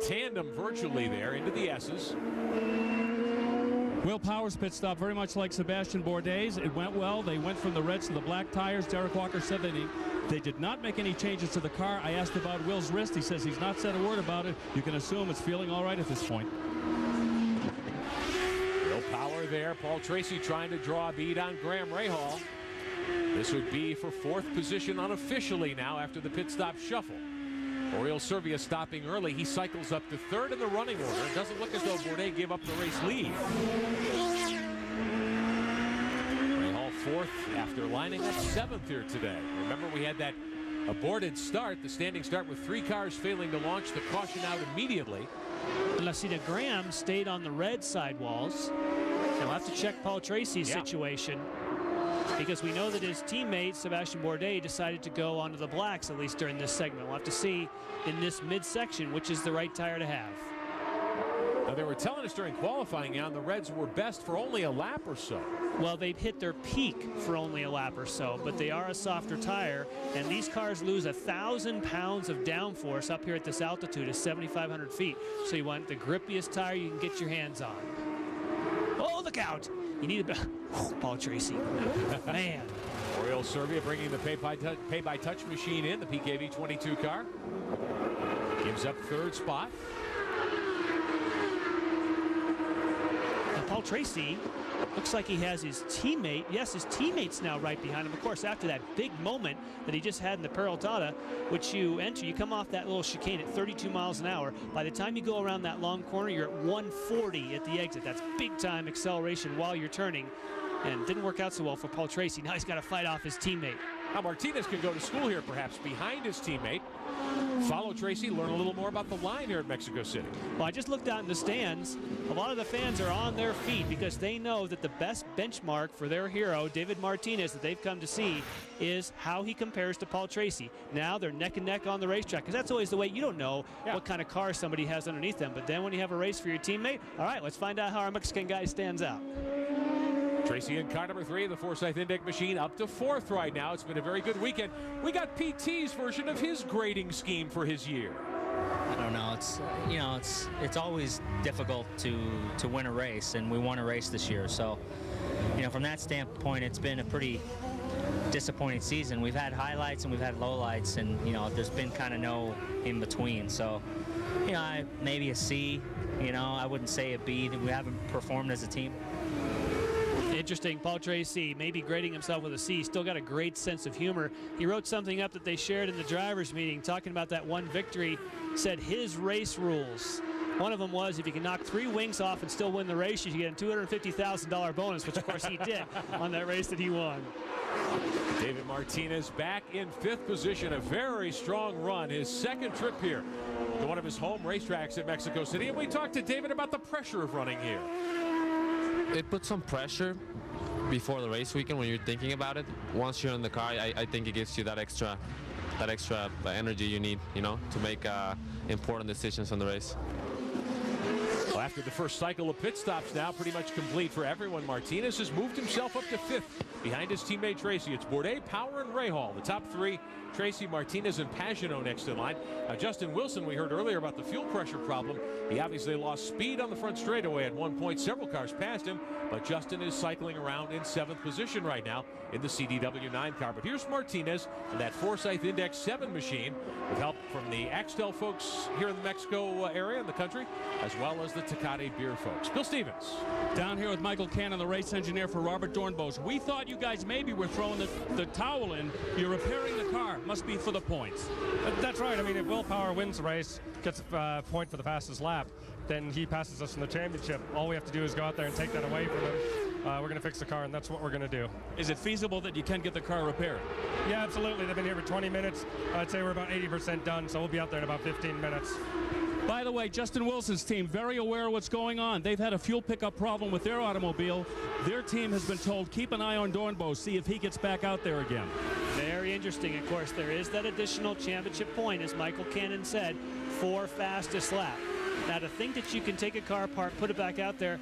tandem virtually there into the S's. Will Power's pit stop very much like Sebastian Bourdais'. It went well. They went from the reds to the black tires. Derek Walker said that they did not make any changes to the car. I asked about Will's wrist. He says he's not said a word about it. You can assume it's feeling all right at this point. Will Power there. Paul Tracy trying to draw a bead on Graham Rahal. This would be for 4th position unofficially now after the pit stop shuffle. Oriol Servia stopping early. He cycles up to 3rd in the running order. It doesn't look as though Bourdais gave up the race lead. Rahal 4th after lining up 7th here today. Remember, we had that aborted start, the standing start with 3 cars failing to launch the caution out immediately. Lassina Graham stayed on the red sidewalls. And we'll have to check Paul Tracy's situation, because we know that his teammate, Sebastian Bourdais, decided to go onto the blacks, at least during this segment. We'll have to see in this midsection which is the right tire to have. Now, they were telling us during qualifying on the reds were best for only a lap or so. Well, they've hit their peak for only a lap or so, but they are a softer tire, and these cars lose 1,000 pounds of downforce up here at this altitude of 7,500 feet. So you want the grippiest tire you can get your hands on. Oh, look out! You need a Paul Tracy. Man. Oriol Servia bringing the pay-by-touch machine in, the PKV 22 car. Gives up 3rd spot. And Paul Tracy looks like he has his teammate. Yes, his teammate's now right behind him. Of course, after that big moment that he just had in the Peraltada, which you enter, you come off that little chicane at 32 miles an hour. By the time you go around that long corner, you're at 140 at the exit. That's big time acceleration while you're turning. And didn't work out so well for Paul Tracy. Now he's got to fight off his teammate. Now Martinez can go to school here, perhaps, behind his teammate. Follow Tracy, learn a little more about the line here at Mexico City. Well, I just looked out in the stands. A lot of the fans are on their feet because they know that the best benchmark for their hero, David Martinez, that they've come to see is how he compares to Paul Tracy. Now they're neck and neck on the racetrack, because that's always the way. You don't know what kind of car somebody has underneath them. But then when you have a race for your teammate, all right, let's find out how our Mexican guy stands out. Tracy in car number 3 of the Forsyth Index machine, up to 4th right now. It's been a very good weekend. We got PT's version of his grading scheme for his year. I don't know. It's always difficult to win a race, and we won a race this year. So, from that standpoint, it's been a pretty disappointing season. We've had highlights and we've had lowlights, and there's been kind of no in between. So, maybe a C. I wouldn't say a B. We haven't performed as a team. Interesting. Paul Tracy maybe grading himself with a C. Still got a great sense of humor. He wrote something up that they shared in the drivers meeting talking about that one victory. Said his race rules. One of them was if you can knock 3 wings off and still win the race, you get a $250,000 bonus, which of course he did on that race that he won. David Martinez back in 5th position. A very strong run. His 2nd trip here to one of his home racetracks at Mexico City. And we talked to David about the pressure of running here. It puts some pressure before the race weekend when you're thinking about it. Once you're in the car, I think it gives you that extra energy you need, to make important decisions on the race. Well, after the first cycle of pit stops now pretty much complete for everyone, Martinez has moved himself up to 5th behind his teammate Tracy. It's Bourdais, Power, and Rahal. The top three, Tracy, Martinez, and Pagenaud next in line. Now, Justin Wilson, we heard earlier about the fuel pressure problem. He obviously lost speed on the front straightaway at one point. Several cars passed him, but Justin is cycling around in 7th position right now in the CDW9 car. But here's Martinez in that Forsyth Index 7 machine with help from the Axtel folks here in the Mexico area in the country, as well as the Tecate beer folks. Bill Stevens. Down here with Michael Cannon, the race engineer for Robert Dornbos. We thought you guys maybe were throwing the towel in. You're repairing the car. Must be for the points. That's right. I mean, if Will Power wins the race, gets a point for the fastest lap, then he passes us in the championship. All we have to do is go out there and take that away from him. We're going to fix the car, and that's what we're going to do. Is it feasible that you can get the car repaired? Yeah, absolutely. They've been here for 20 minutes. I'd say we're about 80% done, so we'll be out there in about 15 minutes. By the way, Justin Wilson's team, very aware of what's going on. They've had a fuel pickup problem with their automobile. Their team has been told, keep an eye on Dornbos, see if he gets back out there again. Very interesting. Of course, there is that additional championship point, as Michael Cannon said, for fastest lap. Now, to think that you can take a car apart, put it back out there,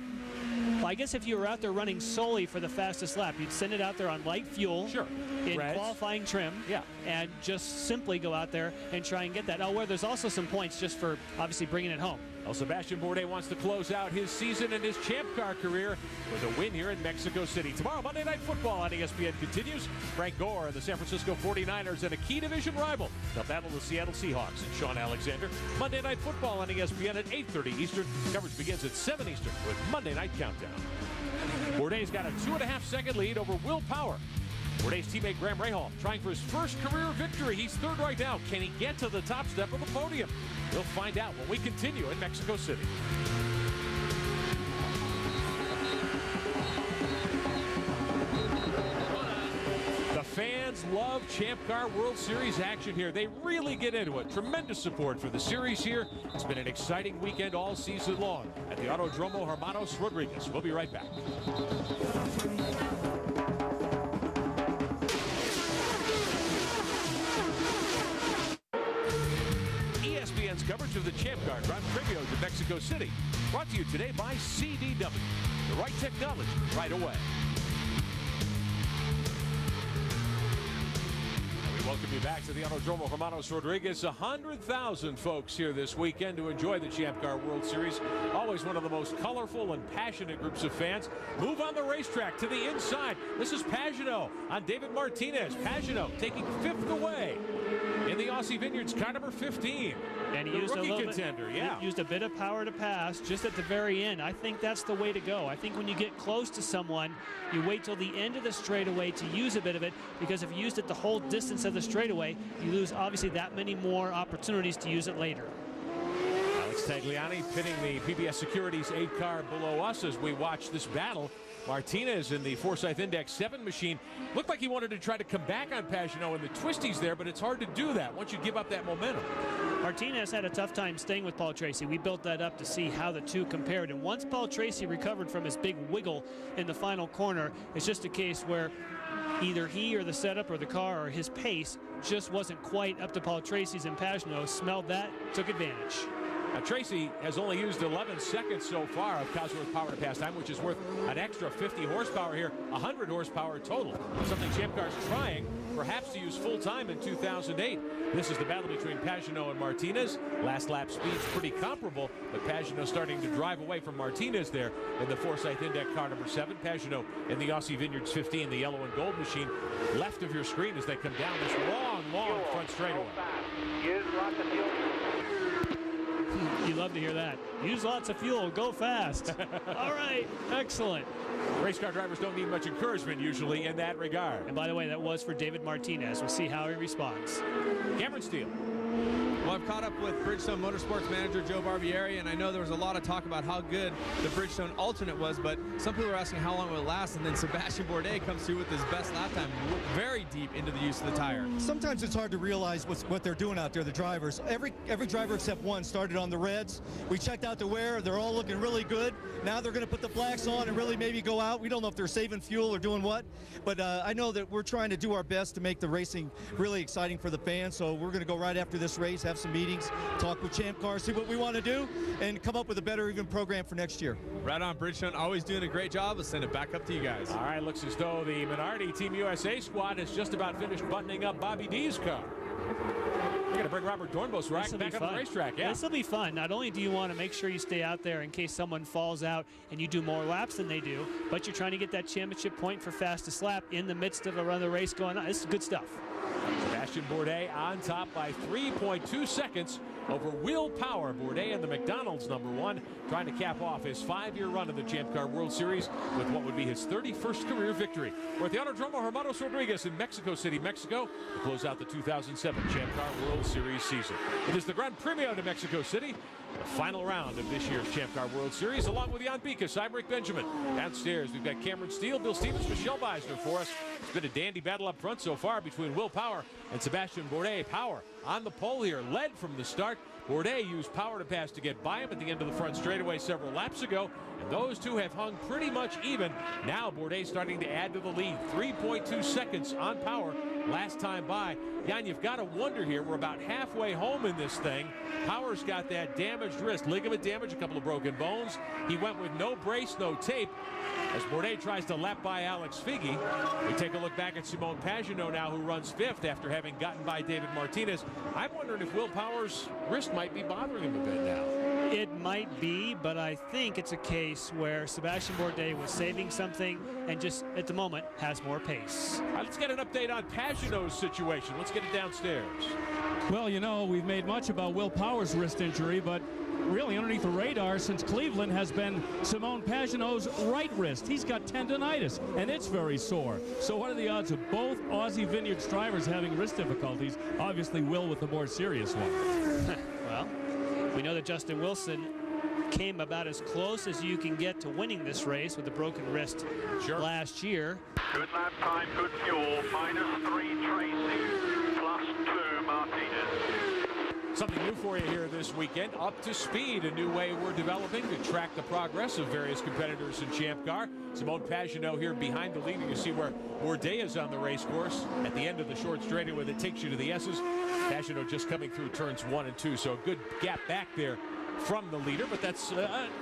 well, I guess if you were out there running solely for the fastest lap, you'd send it out there on light fuel. Sure. In Reds. qualifying trim. Yeah. And just simply go out there and try and get that. Oh, where there's also some points just for obviously bringing it home. Well, Sebastian Bourdais wants to close out his season and his Champ Car career with a win here in Mexico City. Tomorrow, Monday Night Football on ESPN continues. Frank Gore and the San Francisco 49ers and a key division rival. They'll battle the Seattle Seahawks and Sean Alexander. Monday Night Football on ESPN at 8:30 Eastern. Coverage begins at 7 Eastern with Monday Night Countdown. Bourdais got a 2.5-second lead over Will Power. Bourdais' teammate Graham Rahal trying for his first career victory. He's 3rd right now. Can he get to the top step of the podium? We'll find out when we continue in Mexico City. The fans love Champ Car World Series action here. They really get into it. Tremendous support for the series here. It's been an exciting weekend all season long at the Autódromo Hermanos Rodríguez. We'll be right back. ESPN's coverage of the Champ Car Grand Premio to Mexico City. Brought to you today by CDW. The right technology right away. Welcome you back to the Autódromo Hermanos Rodríguez. 100,000 folks here this weekend to enjoy the Champ Car World Series. Always one of the most colorful and passionate groups of fans. Move on the racetrack to the inside. This is Pagenaud on David Martinez. Pagenaud taking 5th away in the Aussie Vineyards car number 15. And he the used rookie a little contender, bit, yeah. Used a bit of power to pass just at the very end. I think that's the way to go. I think when you get close to someone, you wait till the end of the straightaway to use a bit of it, because if you used it the whole distance of the straightaway, you lose obviously that many more opportunities to use it later. Alex Tagliani pitting the PBS Securities 8 car below us as we watch this battle. Martinez in the Forsyth Index 7 machine looked like he wanted to try to come back on Pagenaud in the twisties there, but it's hard to do that once you give up that momentum. Martinez had a tough time staying with Paul Tracy. We built that up to see how the two compared, and once Paul Tracy recovered from his big wiggle in the final corner, it's just a case where either he or the setup or the car or his pace just wasn't quite up to Paul Tracy's, and Pagenaud smelled that, took advantage. Now, Tracy has only used 11 seconds so far of Cosworth power to pass time, which is worth an extra 50 horsepower here, 100 horsepower total. Something Champ Car's trying perhaps to use full time in 2008. This is the battle between Pagenaud and Martinez. Last lap speed's pretty comparable, but Pagenaud starting to drive away from Martinez there in the Forsyth Index car number 7. Pagenaud in the Aussie Vineyards 15, the yellow and gold machine, left of your screen as they come down this long front straightaway. Use lots of fuel. You love to hear that. Use lots of fuel, go fast. All right, excellent. Race car drivers don't need much encouragement usually in that regard. And by the way, that was for David Martinez. We'll see how he responds. Cameron Steele. Well, I've caught up with Bridgestone Motorsports manager Joe Barbieri, and I know there was a lot of talk about how good the Bridgestone alternate was, but some people are asking how long it will last, and then Sebastian Bourdais comes through with his best lap time, very deep into the use of the tire. Sometimes it's hard to realize what they're doing out there, the drivers. Every driver except one started on the reds. We checked out the wear. They're all looking really good. Now they're going to put the blacks on and really maybe go out. We don't know if they're saving fuel or doing what, but I know that we're trying to do our best to make the racing really exciting for the fans, so we're going to go right after this race, have have some meetings, talk with Champ Car, see what we want to do, and come up with a better even program for next year. Right on, Bridgestone, always doing a great job. Let's send it back up to you guys. All right, looks as though the Minardi Team USA squad has just about finished buttoning up Bobby D's car. We're going to bring Robert Dornbos right back on the racetrack. Yeah, this will be fun. Not only do you want to make sure you stay out there in case someone falls out and you do more laps than they do, but you're trying to get that championship point for fastest lap in the midst of another race going on. This is good stuff. Sebastian Bourdais on top by 3.2 seconds over Will Power. Bourdais in the McDonald's #1, trying to cap off his 5-year run in the Champ Car World Series with what would be his 31st career victory. We're at the Autódromo Hermanos Rodríguez in Mexico City, Mexico, to close out the 2007 Champ Car World Series season. It is the Gran Premio de Mexico City, the final round of this year's Champ Car World Series, along with Jan Bikas, I'm Rick Benjamin. Downstairs, we've got Cameron Steele, Bill Stevens, Michelle Beisner for us. It's been a dandy battle up front so far between Will Power and Sebastian Bourdais. Power on the pole here, led from the start. Bourdais used Power to pass to get by him at the end of the front straightaway several laps ago, and those two have hung pretty much even. Now Bourdais starting to add to the lead. 3.2 seconds on Power last time by. Jan, you've got to wonder here, we're about halfway home in this thing. Power's got that damaged wrist, ligament damage, a couple of broken bones. He went with no brace, no tape, as Bourdais tries to lap by Alex Figge. We take a look back at Simone Pagenaud now, who runs 5th after having gotten by David Martinez. I'm wondering if Will Power's wrist might be bothering him a bit now. It might be, but I think it's a case where Sebastian Bourdais was saving something and just, at the moment, has more pace. All right, let's get an update on Pagenaud's situation. Let's get it downstairs. Well, you know, we've made much about Will Power's wrist injury, but really underneath the radar since Cleveland has been Simone Pagenaud's right wrist. He's got tendonitis, and it's very sore. So what are the odds of both Aussie Vineyards drivers having wrist difficulties? Obviously, Will with the more serious one. Well, we know that Justin Wilson came about as close as you can get to winning this race with a broken wrist last year. Good lap time, good fuel, -3 Tracy, +2 Martinez. Something new for you here this weekend. Up to speed, a new way we're developing to track the progress of various competitors in Champ Car. Simone Pagenaud here behind the leader. You see where Bourdais is on the race course at the end of the short straightaway that takes you to the S's. Pagenaud just coming through turns 1 and 2, so a good gap back there from the leader, but that's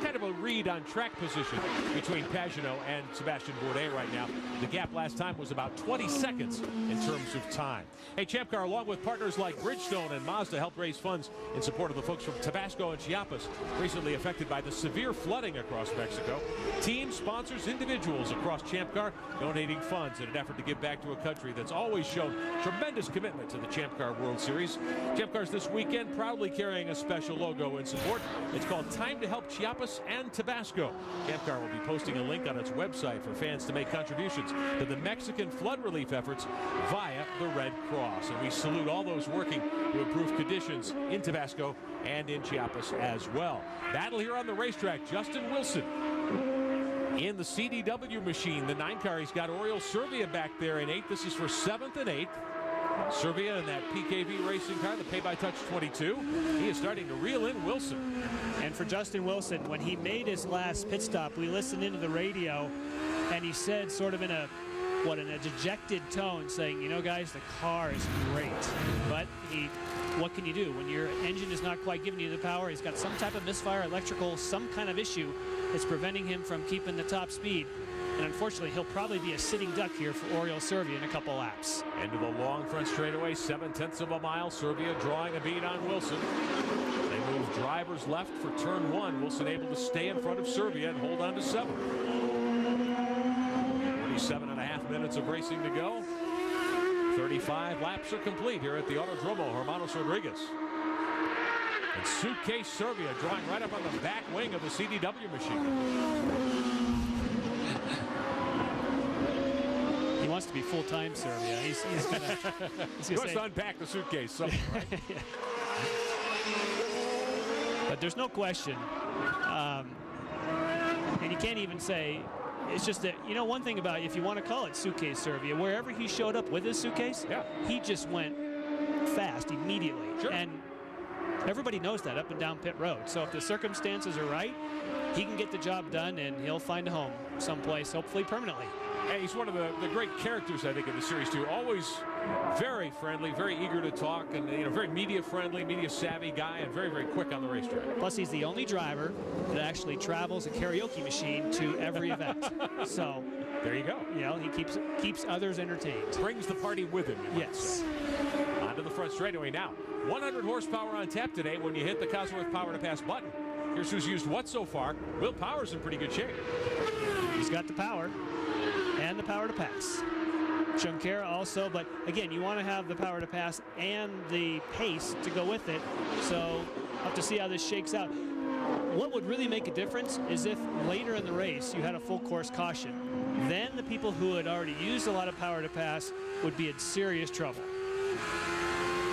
kind of a read on track position between Pagenaud and Sebastian Bourdais right now. The gap last time was about 20 seconds in terms of time. Hey, Champ Car, along with partners like Bridgestone and Mazda, helped raise funds in support of the folks from Tabasco and Chiapas, recently affected by the severe flooding across Mexico. Team sponsors individuals across Champ Car, donating funds in an effort to give back to a country that's always shown tremendous commitment to the Champ Car World Series. Champ Car's this weekend proudly carrying a special logo in support. It's called Time to Help Chiapas and Tabasco. Champ Car will be posting a link on its website for fans to make contributions to the Mexican flood relief efforts via the Red Cross. And we salute all those working to improve conditions in Tabasco and in Chiapas as well. Battle here on the racetrack. Justin Wilson in the CDW machine. The 9 car, he's got Oriol Servia back there in 8th. This is for 7th and 8th. Servia in that PKV racing car, the pay-by-touch 22. He is starting to reel in Wilson. And for Justin Wilson, when he made his last pit stop, we listened into the radio, and he said sort of in a dejected tone, saying, you know, guys, the car is great, but what can you do when your engine is not quite giving you the power? He's got some type of misfire, electrical, some kind of issue that's preventing him from keeping the top speed. And unfortunately, he'll probably be a sitting duck here for Oriol Servia in a couple laps. Into the long front straightaway, 7/10 of a mile. Servia drawing a bead on Wilson. They move drivers left for turn 1. Wilson able to stay in front of Servia and hold on to 7. 47.5 minutes of racing to go. 35 laps are complete here at the Autódromo Hermanos Rodríguez. And Suitcase Servia drawing right up on the back wing of the CDW machine. He wants to be full-time Servia. He's going to unpack the suitcase somewhere, right? Yeah. But there's no question. And you can't even say, it's just that, you know, one thing about, if you want to call it Suitcase Servia, wherever he showed up with his suitcase, he just went fast immediately. Sure. And everybody knows that up and down pit road. So if the circumstances are right, he can get the job done and he'll find a home someplace, hopefully permanently. And he's one of the great characters, I think, in the series, too. Always very friendly, very eager to talk, and very media-friendly, media-savvy guy, and very, very quick on the racetrack. Plus, he's the only driver that actually travels a karaoke machine to every event. So there you go. He keeps others entertained. Brings the party with him. Yes. Onto the front straightaway now. 100 horsepower on tap today when you hit the Cosworth Power to Pass button. Here's who's used what so far. Will Power's in pretty good shape. He's got the power and the power to pass. Junqueira also, but again, you want to have the power to pass and the pace to go with it. So we'll have to see how this shakes out. What would really make a difference is if later in the race you had a full course caution. Then the people who had already used a lot of power to pass would be in serious trouble.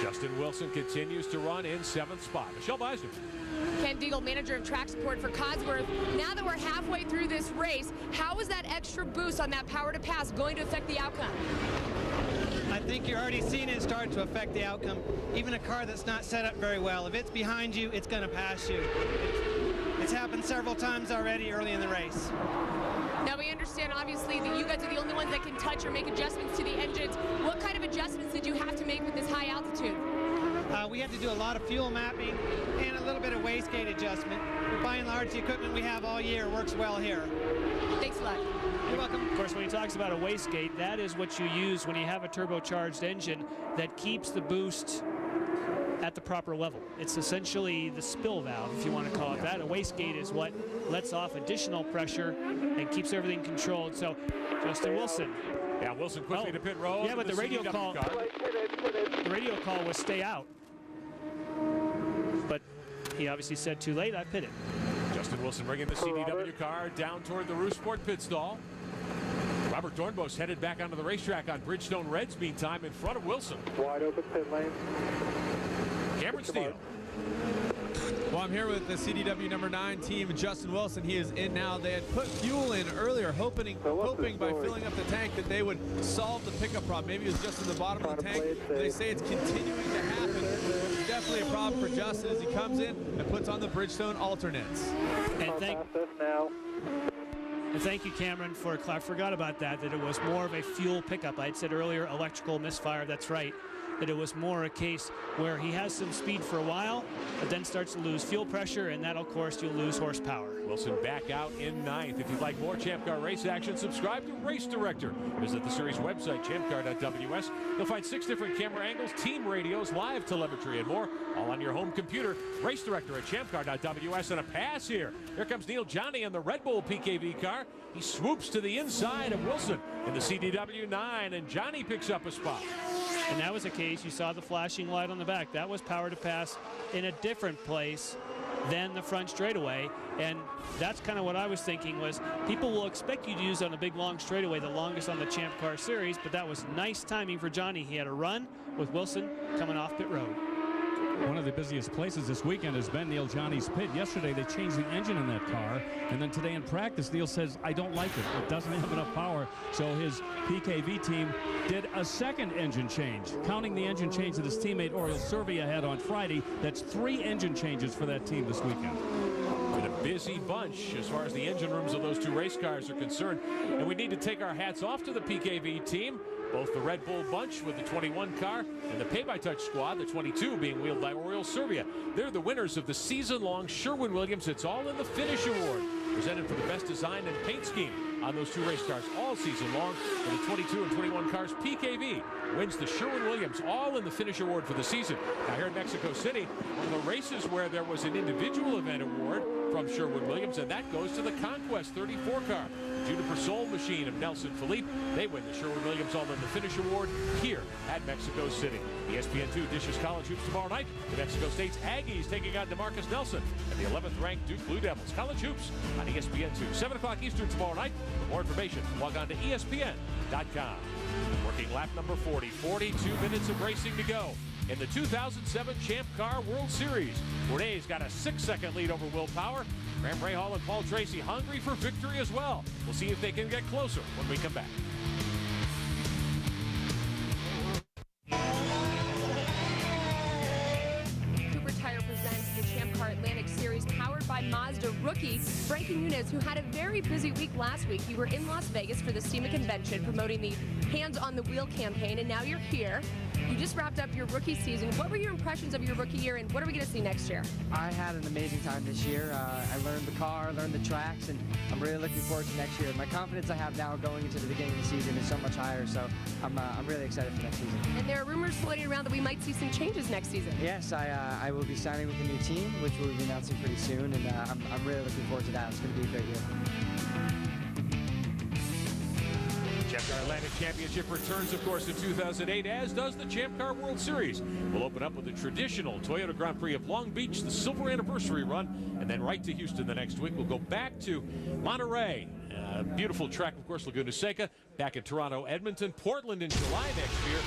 Justin Wilson continues to run in 7th spot. Michelle Beisner. Ken Deagle, manager of track support for Cosworth. Now that we're halfway through this race, how is that extra boost on that power to pass going to affect the outcome? I think you're already seeing it start to affect the outcome. Even a car that's not set up very well, if it's behind you, it's going to pass you. It's happened several times already early in the race. Now we understand, obviously, that you guys are the only ones that can touch or make adjustments to the engines. What kind of adjustments did you have to make with this high altitude? We had to do a lot of fuel mapping and a little bit of wastegate adjustment. But by and large, the equipment we have all year works well here. Thanks a lot. You're welcome. Of course, when he talks about a wastegate, that is what you use when you have a turbocharged engine that keeps the boost at the proper level. It's essentially the spill valve, if you want to call it that. A wastegate is what lets off additional pressure and keeps everything controlled. So, Justin Wilson. Yeah, Wilson quickly to pit road. Yeah, but the radio call was stay out. But he obviously said too late, I pitted. Justin Wilson bringing the CDW car down toward the Roosport pit stall. Robert Dornbos headed back onto the racetrack on Bridgestone Reds, meantime, in front of Wilson. Wide open pit lane. Cameron Steele. Well, I'm here with the CDW number 9 team, Justin Wilson. He is in now. They had put fuel in earlier, hoping by filling up the tank that they would solve the pickup problem. Maybe it was just in the bottom of the tank. They say it's continuing to happen. It's definitely a problem for Justin as he comes in and puts on the Bridgestone alternates. And thank you, Cameron, for I forgot about that it was more of a fuel pickup. I had said earlier electrical misfire. That's right. That it was more a case where he has some speed for a while, but then starts to lose fuel pressure, and that, of course, you'll lose horsepower. Wilson back out in 9th. If you'd like more Champ Car race action, subscribe to Race Director. Visit the series website, champcar.ws. You'll find 6 different camera angles, team radios, live telemetry, and more, all on your home computer. Race Director at champcar.ws, and a pass here. Here comes Neil Johnny in the Red Bull PKV car. He swoops to the inside of Wilson in the CDW 9, and Johnny picks up a spot. And that was a case, you saw the flashing light on the back. That was power to pass in a different place than the front straightaway. And that's kind of what I was thinking was people will expect you to use on a big long straightaway, the longest on the Champ Car Series, but that was nice timing for Johnny. He had a run with Wilson coming off pit road. One of the busiest places this weekend has been Neil Johnny's pit. Yesterday they changed the engine in that car, and then today in practice Neil says, I don't like it. It doesn't have enough power. So his PKV team did a second engine change. Counting the engine change that his teammate Oriol Servia had on Friday, that's 3 engine changes for that team this weekend. Been a busy bunch as far as the engine rooms of those 2 race cars are concerned. And we need to take our hats off to the PKV team. Both the Red Bull bunch with the 21 car and the Pay-By-Touch squad, the 22, being wheeled by Oriol Servia. They're the winners of the season-long Sherwin-Williams It's All in the Finish Award, presented for the best design and paint scheme on those 2 race cars all season long. For the 22 and 21 cars, PKV wins the Sherwin-Williams All in the Finish Award for the season. Now here in Mexico City, one of the races where there was an individual event award from Sherwin-Williams, and that goes to the Conquest 34 car. Juniper Soul Machine of Nelson Felipe. They win the Sherwin-Williams All in the Finish Award here at Mexico City. ESPN2 dishes college hoops tomorrow night. The Mexico State's Aggies taking on DeMarcus Nelson and the 11th-ranked Duke Blue Devils. College hoops on ESPN2. 7 o'clock Eastern tomorrow night. For more information, log on to ESPN.com. Working lap number 40. 42 minutes of racing to go in the 2007 Champ Car World Series. Bourdais got a 6-second lead over Will Power. Graham Rahal and Paul Tracy hungry for victory as well. We'll see if they can get closer when we come back. Cooper Tire presents the Champ Car Car Atlantic Series powered by Mazda rookie Frankie Hnos, who had a very busy week last week. You were in Las Vegas for the SEMA convention promoting the Hands on the Wheel campaign, and now you're here. You just wrapped up your rookie season. What were your impressions of your rookie year, and what are we going to see next year? I had an amazing time this year. I learned the car, learned the tracks, and I'm really looking forward to next year. My confidence I have now going into the beginning of the season is so much higher, so I'm really excited for next season. And there are rumors floating around that we might see some changes next season. Yes, I will be signing with a new team, which we'll be announcing pretty soon, and I'm really looking forward to that. It's going to be a great year. Champ Car Atlantic Championship returns, of course, in 2008, as does the Champ Car World Series. We'll open up with the traditional Toyota Grand Prix of Long Beach, the silver anniversary run, and then right to Houston the next week. We'll go back to Monterey. Beautiful track, of course, Laguna Seca. Back in Toronto, Edmonton, Portland in July next year.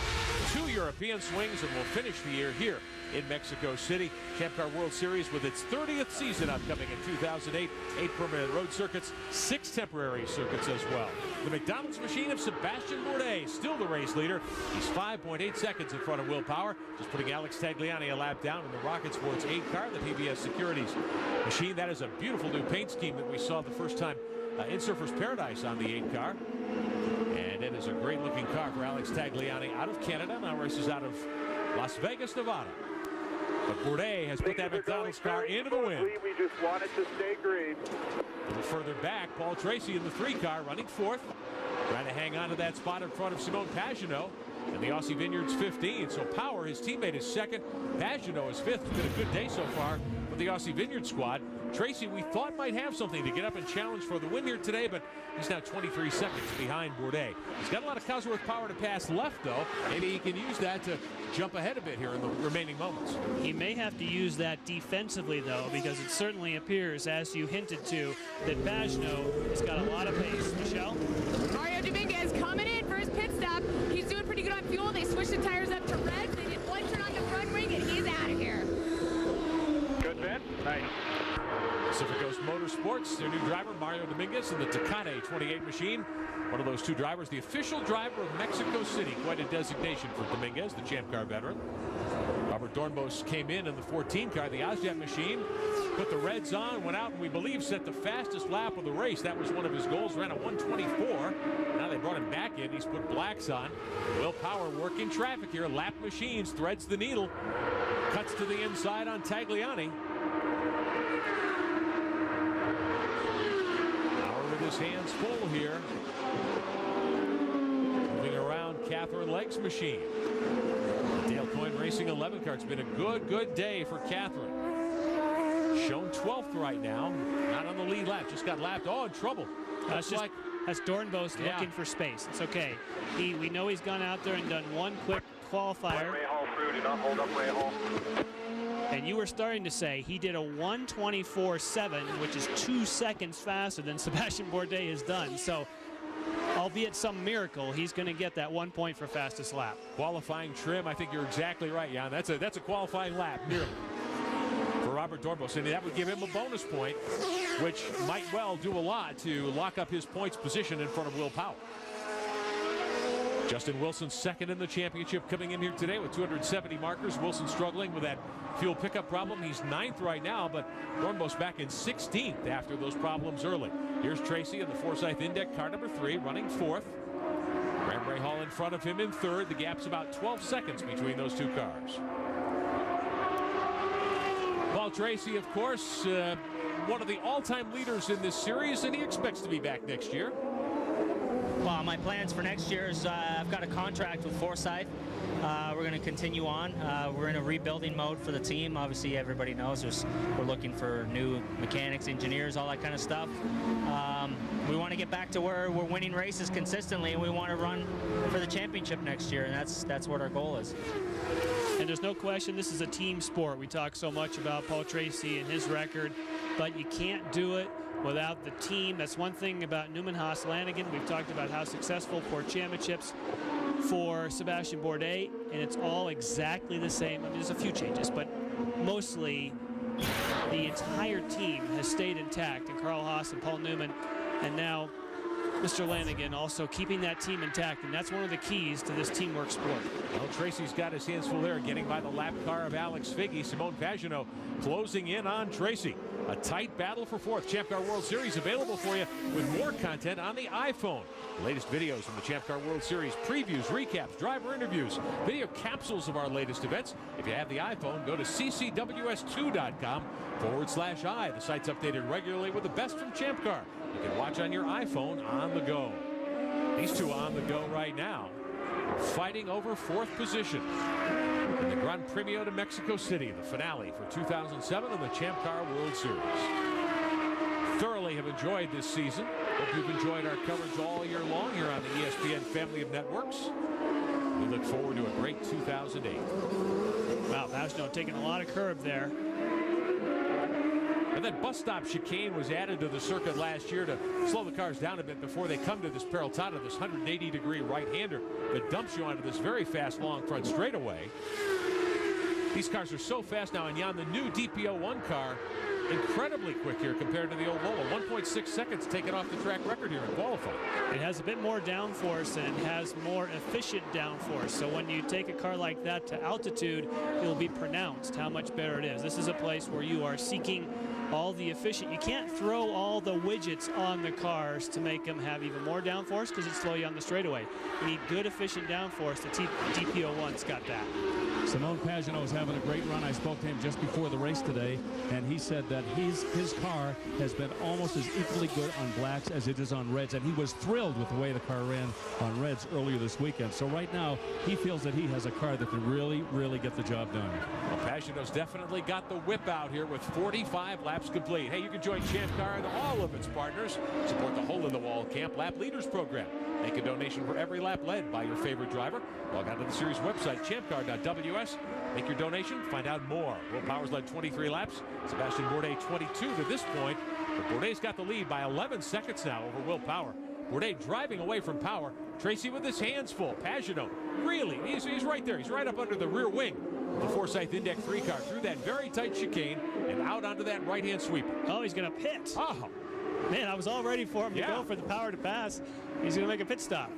2 European swings, and we'll finish the year here in Mexico City. Champ Car World Series with its 30th season upcoming in 2008. 8 permanent road circuits, 6 temporary circuits as well. The McDonald's machine of Sebastian Bourdais, still the race leader. He's 5.8 seconds in front of Will Power, just putting Alex Tagliani a lap down in the Rocket Sports 8 car, the PBS Securities machine. That is a beautiful new paint scheme that we saw the first time in Surfers Paradise on the 8 car. And it is a great looking car for Alex Tagliani out of Canada. Now races out of Las Vegas, Nevada. But Bourdais has put that McDonald's car into the win. We just want it to stay green. A little further back, Paul Tracy in the 3 car running 4th. Trying to hang on to that spot in front of Simone Pagenaud. And the Aussie Vineyards 15. So Power, his teammate, is 2nd. Pagenaud is 5th. It's been a good day so far for the Aussie Vineyard squad. Tracy, we thought, might have something to get up and challenge for the win here today, but he's now 23 seconds behind Bourdais. He's got a lot of Cosworth power to pass left, though. Maybe he can use that to jump ahead a bit here in the remaining moments. He may have to use that defensively, though, because it certainly appears, as you hinted to, that Pagenaud has got a lot of pace. Michelle? Mario Dominguez coming in for his pit stop. He's doing pretty good on fuel. They switched the tires up to red. They did 1 turn on the front ring, and he's out of here. Good, Ben. Nice. Pacific Coast Motorsports, their new driver, Mario Dominguez, in the Tecate 28 machine. One of those 2 drivers, the official driver of Mexico City. Quite a designation for Dominguez, the Champ Car veteran. Robert Dornbos came in the 14 car, the Ozjet machine. Put the reds on, went out, and we believe set the fastest lap of the race. That was one of his goals, ran a 1:24. Now they brought him back in. He's put blacks on. Will Power working traffic here. Lap machines, threads the needle. Cuts to the inside on Tagliani. His hands full here. Moving around Catherine Legg's machine. Dale Coyne Racing 11 car. It's been a good day for Catherine. Shown 12th right now. Not on the lead lap. Just got lapped. Oh, in trouble. That's Dornbos looking for space. It's okay. We know he's gone out there and done one quick qualifier. Ray Hall through. Do not hold up Ray Hall. And you were starting to say he did a 1:24.7, which is 2 seconds faster than Sebastian Bourdais has done. So, albeit some miracle, he's going to get that 1 point for fastest lap. Qualifying trim, I think you're exactly right, Jan. That's a qualifying lap, nearly, for Robert Dornbos. And that would give him a bonus point, which might well do a lot to lock up his points position in front of Will Power. Justin Wilson 2nd in the championship, coming in here today with 270 markers. Wilson struggling with that fuel pickup problem. He's 9th right now, but Dornbos back in 16th after those problems early. Here's Tracy in the Forsyth Index car number 3, running 4th. Ray Hall in front of him in 3rd. The gap's about 12 seconds between those 2 cars. Paul Tracy, of course, one of the all-time leaders in this series, and he expects to be back next year. Well, my plans for next year is I've got a contract with Forsyth. We're going to continue on. We're in a rebuilding mode for the team. Obviously, everybody knows we're looking for new mechanics, engineers, all that kind of stuff. We want to get back to where we're winning races consistently, and we want to run for the championship next year, and that's what our goal is. And there's no question this is a team sport. We talk so much about Paul Tracy and his record, but you can't do it without the team. That's one thing about Newman Haas Lanigan. We've talked about how successful for championships for Sebastian Bourdais, and it's all exactly the same. I mean, there's a few changes, but mostly the entire team has stayed intact, and Carl Haas and Paul Newman. And now Mr. Lanigan also keeping that team intact, and that's one of the keys to this teamwork sport. Well, Tracy's got his hands full there, getting by the lap car of Alex Figge. Simone Pagenaud closing in on Tracy. A tight battle for fourth. Champ Car World Series available for you with more content on the iPhone. The latest videos from the Champ Car World Series, previews, recaps, driver interviews, video capsules of our latest events. If you have the iPhone, go to ccws2.com/i. The site's updated regularly with the best from Champ Car. You can watch on your iPhone on the go. These two on the go right now, fighting over fourth position in the Gran Premio de Mexico City, the finale for 2007 in the Champ Car World Series. Thoroughly have enjoyed this season. Hope you've enjoyed our coverage all year long here on the ESPN family of networks. We look forward to a great 2008. Wow, Pagenaud taking a lot of curb there. And that bus stop chicane was added to the circuit last year to slow the cars down a bit before they come to this Peraltada, this 180-degree right-hander that dumps you onto this very fast long front straightaway. These cars are so fast now, and Jan, the new DP01 car, incredibly quick here compared to the old Lola. 1.6 seconds taken off the track record here in qualifying. It has a bit more downforce and it has more efficient downforce. So when you take a car like that to altitude, it'll be pronounced how much better it is. This is a place where you are seeking all the efficient. You can't throw all the widgets on the cars to make them have even more downforce because it'd slow you on the straightaway. You need good, efficient downforce. The DP01's got that. Simone Pagenaud is having a great run. I spoke to him just before the race today, and he said that his car has been almost as equally good on blacks as it is on reds, and he was thrilled with the way the car ran on reds earlier this weekend. So right now, he feels that he has a car that can really, really get the job done. Well, Pagenaud's definitely got the whip out here with 45 laps complete. Hey, you can join Champ Car and all of its partners. Support the Hole in the Wall Camp Lap Leaders Program. Make a donation for every lap led by your favorite driver. Log on to the series website, champcar.ws. Make your donation, find out more. Will Power's led 23 laps. Sebastian Bourdais 22 to this point. But Bourdais got the lead by 11 seconds now over Will Power. Bourdais driving away from Power. Tracy with his hands full. Pagenaud, really, he's right there. He's right up under the rear wing of the Forsyth Index 3 car through that very tight chicane and out onto that right-hand sweep. Oh, he's going to pit. Oh. Man, I was all ready for him to go for the Power to pass. He's going to make a pit stop.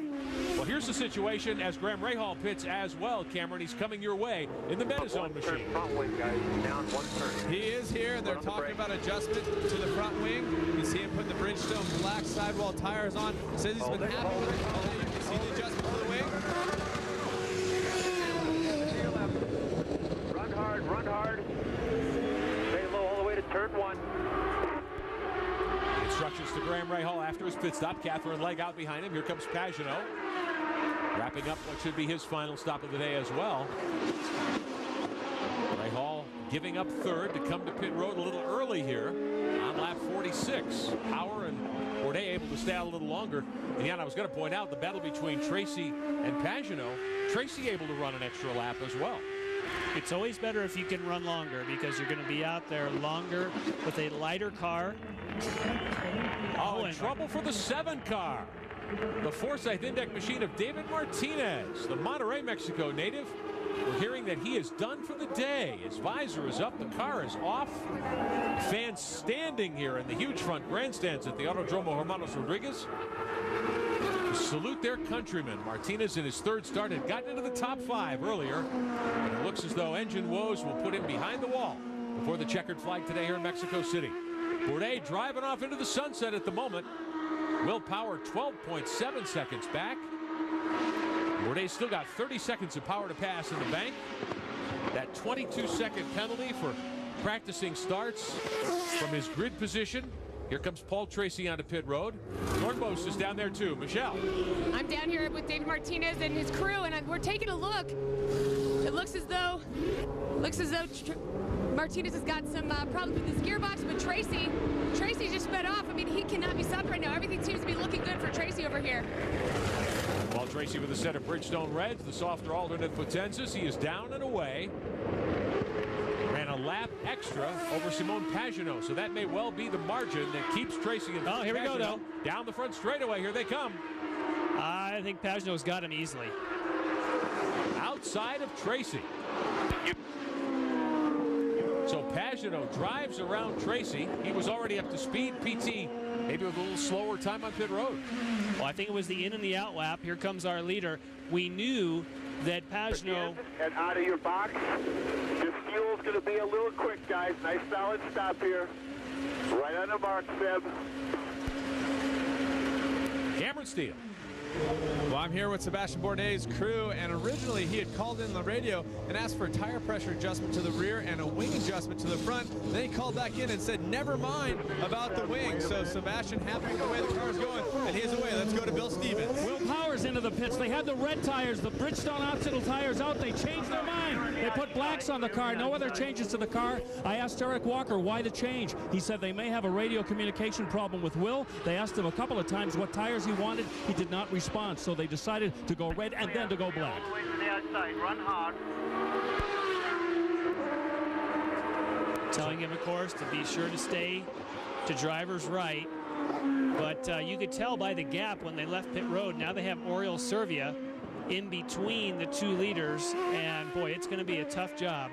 Well, here's the situation as Graham Rahal pits as well, Cameron. He's coming your way in the Metazone machine. Front wing, guys. Down one turn. He is here, and they're talking about adjustment to the front wing. You see him putting the Bridgestone black sidewall tires on. Says he's been happy with it. You can see the adjustment to the wing. Run hard, run hard. Stay low all the way to turn one. Instructions to Graham Rahal after his pit stop. Catherine Legg out behind him. Here comes Pagenaud, wrapping up what should be his final stop of the day as well. Rahal giving up third to come to pit road a little early here on lap 46. Power and Bourdais able to stay out a little longer. And yeah, I was going to point out the battle between Tracy and Pagenaud. Tracy able to run an extra lap as well. It's always better if you can run longer because you're going to be out there longer with a lighter car. Oh, in trouble for the 7 car. The Forsyth Index machine of David Martinez, the Monterrey, Mexico native. We're hearing that he is done for the day. His visor is up, the car is off. Fans standing here in the huge front grandstands at the Autódromo Hermanos Rodríguez to salute their countrymen. Martinez in his third start had gotten into the top 5 earlier. And it looks as though engine woes will put him behind the wall before the checkered flag today here in Mexico City. Bourdais driving off into the sunset at the moment. Will Power 12.7 seconds back. Bourdais still got 30 seconds of power to pass in the bank. That 22-second penalty for practicing starts from his grid position. Here comes Paul Tracy onto pit road. Nordbos is down there too. Michelle. I'm down here with David Martinez and his crew, and we're taking a look. It looks as though Martinez has got some problems with his gearbox, but Tracy just sped off. I mean, he cannot be stopped right now. Everything seems to be looking good for Tracy over here. Paul Tracy with a set of Bridgestone Reds, the softer alternate Potenzas. He is down and away. Ran a lap extra over Simone Pagenaud, so that may well be the margin that keeps Tracy and here we go, though. Down the front straightaway. Here they come. I think Pagenaud's got him easily. Outside of Tracy. So Pagano drives around Tracy. He was already up to speed. PT maybe with a little slower time on pit road. Well, I think it was the in and the out lap. Here comes our leader. We knew that Pagano... And out of your box. This fuel's going to be a little quick, guys. Nice solid stop here. Right on the mark, Seb. Cameron Steele. Well, I'm here with Sebastian Bourdais' crew, and originally he had called in the radio and asked for a tire pressure adjustment to the rear and a wing adjustment to the front. Then he called back in and said, never mind about the wing. So Sebastian, happy with the way the car is going, and he's away. Let's go to Bill Stevens. Will Power's into the pits. They had the red tires, the Bridgestone Occidental tires out. They changed their mind. They put blacks on the car. No other changes to the car. I asked Eric Walker why the change. He said they may have a radio communication problem with Will. They asked him a couple of times what tires he wanted. He did not respond, so they decided to go red and then to go black. All the way to the outside. Run hard. Telling him, of course, to be sure to stay to driver's right. But you could tell by the gap when they left pit road. Now they have Oriol Servia in between the two leaders. And, boy, it's going to be a tough job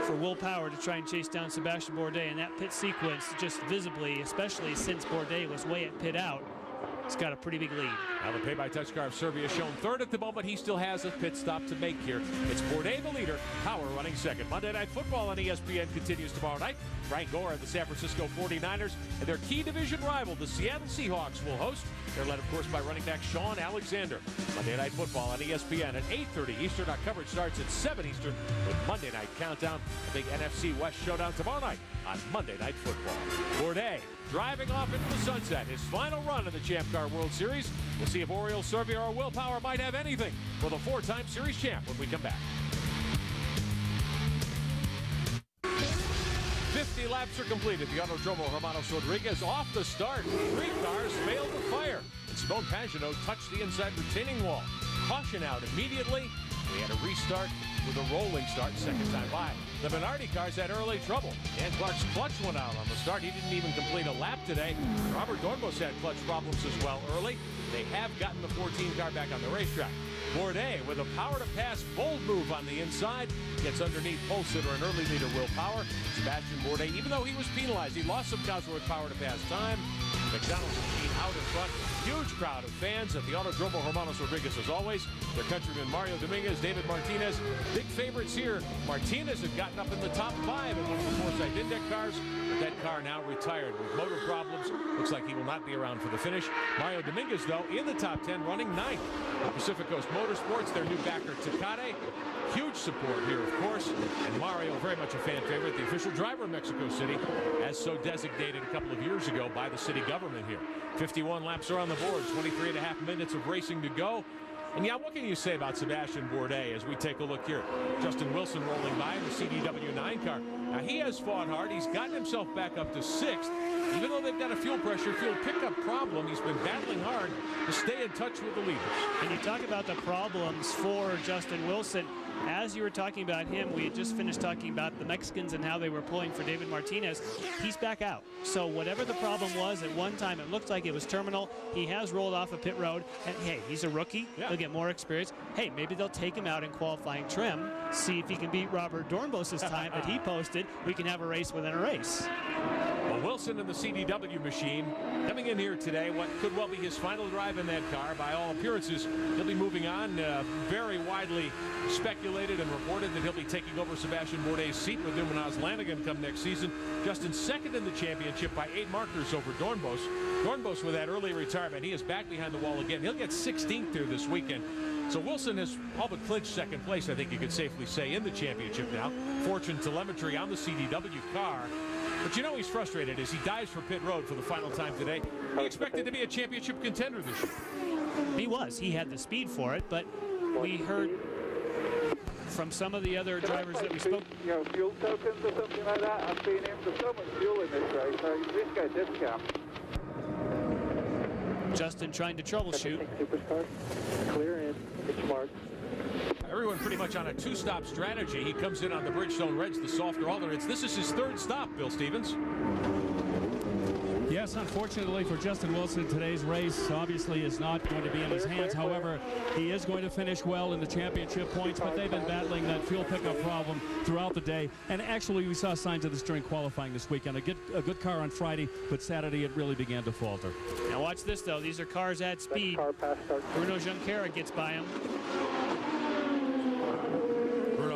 for Will Power to try and chase down Sebastian Bourdais. And that pit sequence just visibly, especially since Bourdais was way at pit out, it's got a pretty big lead. Now the pay-by-touch car of Serbia shown third at the moment. He still has a pit stop to make here. It's Bourdais the leader, Power running second. Monday Night Football on ESPN continues tomorrow night. Frank Gore and the San Francisco 49ers and their key division rival, the Seattle Seahawks, will host. They're led, of course, by running back Sean Alexander. Monday Night Football on ESPN at 8:30 Eastern. Our coverage starts at 7 Eastern with Monday Night Countdown. The big NFC West showdown tomorrow night on Monday Night Football. Bourdais driving off into the sunset. His final run in the Champ Car World Series. We'll see if Oriol Servia or Will Power might have anything for the four-time series champ when we come back. 50 laps are completed. The Autódromo Hermanos Rodríguez off the start. 3 cars failed to fire. And Simone Pagano touched the inside retaining wall. Caution out immediately. We had a restart with a rolling start second time by. The Minardi cars had early trouble. Dan Clark's clutch went out on the start. He didn't even complete a lap today. Robert Dornbos had clutch problems as well early. They have gotten the 14 car back on the racetrack. Bourdais with a power to pass bold move on the inside. Gets underneath pole sitter and early leader Will Power. Sebastian Bourdais, even though he was penalized, he lost some Cosworth power to pass time. McDonald's machine out in front. Huge crowd of fans at the Autódromo Hermanos Rodríguez as always. Their countrymen Mario Dominguez, David Martinez. Big favorites here. Martinez had gotten up in the top 5 in one of the Forsythe Index cars, but that car now retired with motor problems. Looks like he will not be around for the finish. Mario Dominguez, though, in the top 10, running 9th. Pacific Coast Motorsports, their new backer Tecate. Huge support here, of course. And Mario, very much a fan favorite, the official driver of Mexico City, as so designated a couple of years ago by the city government here. 51 laps are on the board, 23.5 minutes of racing to go. And yeah, what can you say about Sebastian Bourdais as we take a look here? Justin Wilson rolling by in the CDW9 car. Now, he has fought hard. He's gotten himself back up to 6th. Even though they've got a fuel pickup problem, he's been battling hard to stay in touch with the leaders. And you talk about the problems for Justin Wilson. As you were talking about him, we had just finished talking about the Mexicans and how they were pulling for David Martinez. He's back out. So whatever the problem was at one time, it looked like it was terminal. He has rolled off a pit road. And hey, he's a rookie. Yeah. He'll get more experience. Hey, maybe they'll take him out in qualifying trim, see if he can beat Robert Dornbos' time that he posted. We can have a race within a race. Well, Wilson in the CDW machine coming in here today. What could well be his final drive in that car. By all appearances, he'll be moving on. Very widely speculated and reported that he'll be taking over Sebastian Bourdais' seat with Numanaz Lanigan come next season. Justin second in the championship by 8 markers over Dornbos. Dornbos with that early retirement. He is back behind the wall again. He'll get 16th here this weekend. So Wilson has all but clinched second place, I think you could safely say, in the championship now. Fortune Telemetry on the CDW car. But you know he's frustrated as he dives for pit road for the final time today. He expected to be a championship contender this year. He was. He had the speed for it, but we heard from some of the other drivers that we spoke. You know, fuel tokens or something like that. I'm being in for so much fuel in this race. So this guy discount. Justin trying to troubleshoot. Superstar. Clear in. Pitch mark. Everyone pretty much on a 2-stop strategy. He comes in on the Bridgestone Reds, the softer alternates. This is his 3rd stop, Bill Stevens. Yes, unfortunately for Justin Wilson, today's race obviously is not going to be in his hands. However, he is going to finish well in the championship points, but they've been battling that fuel pickup problem throughout the day. And actually, we saw signs of this during qualifying this weekend. A good car on Friday, but Saturday it really began to falter. Now watch this, though. These are cars at speed. Bruno Junqueira gets by him.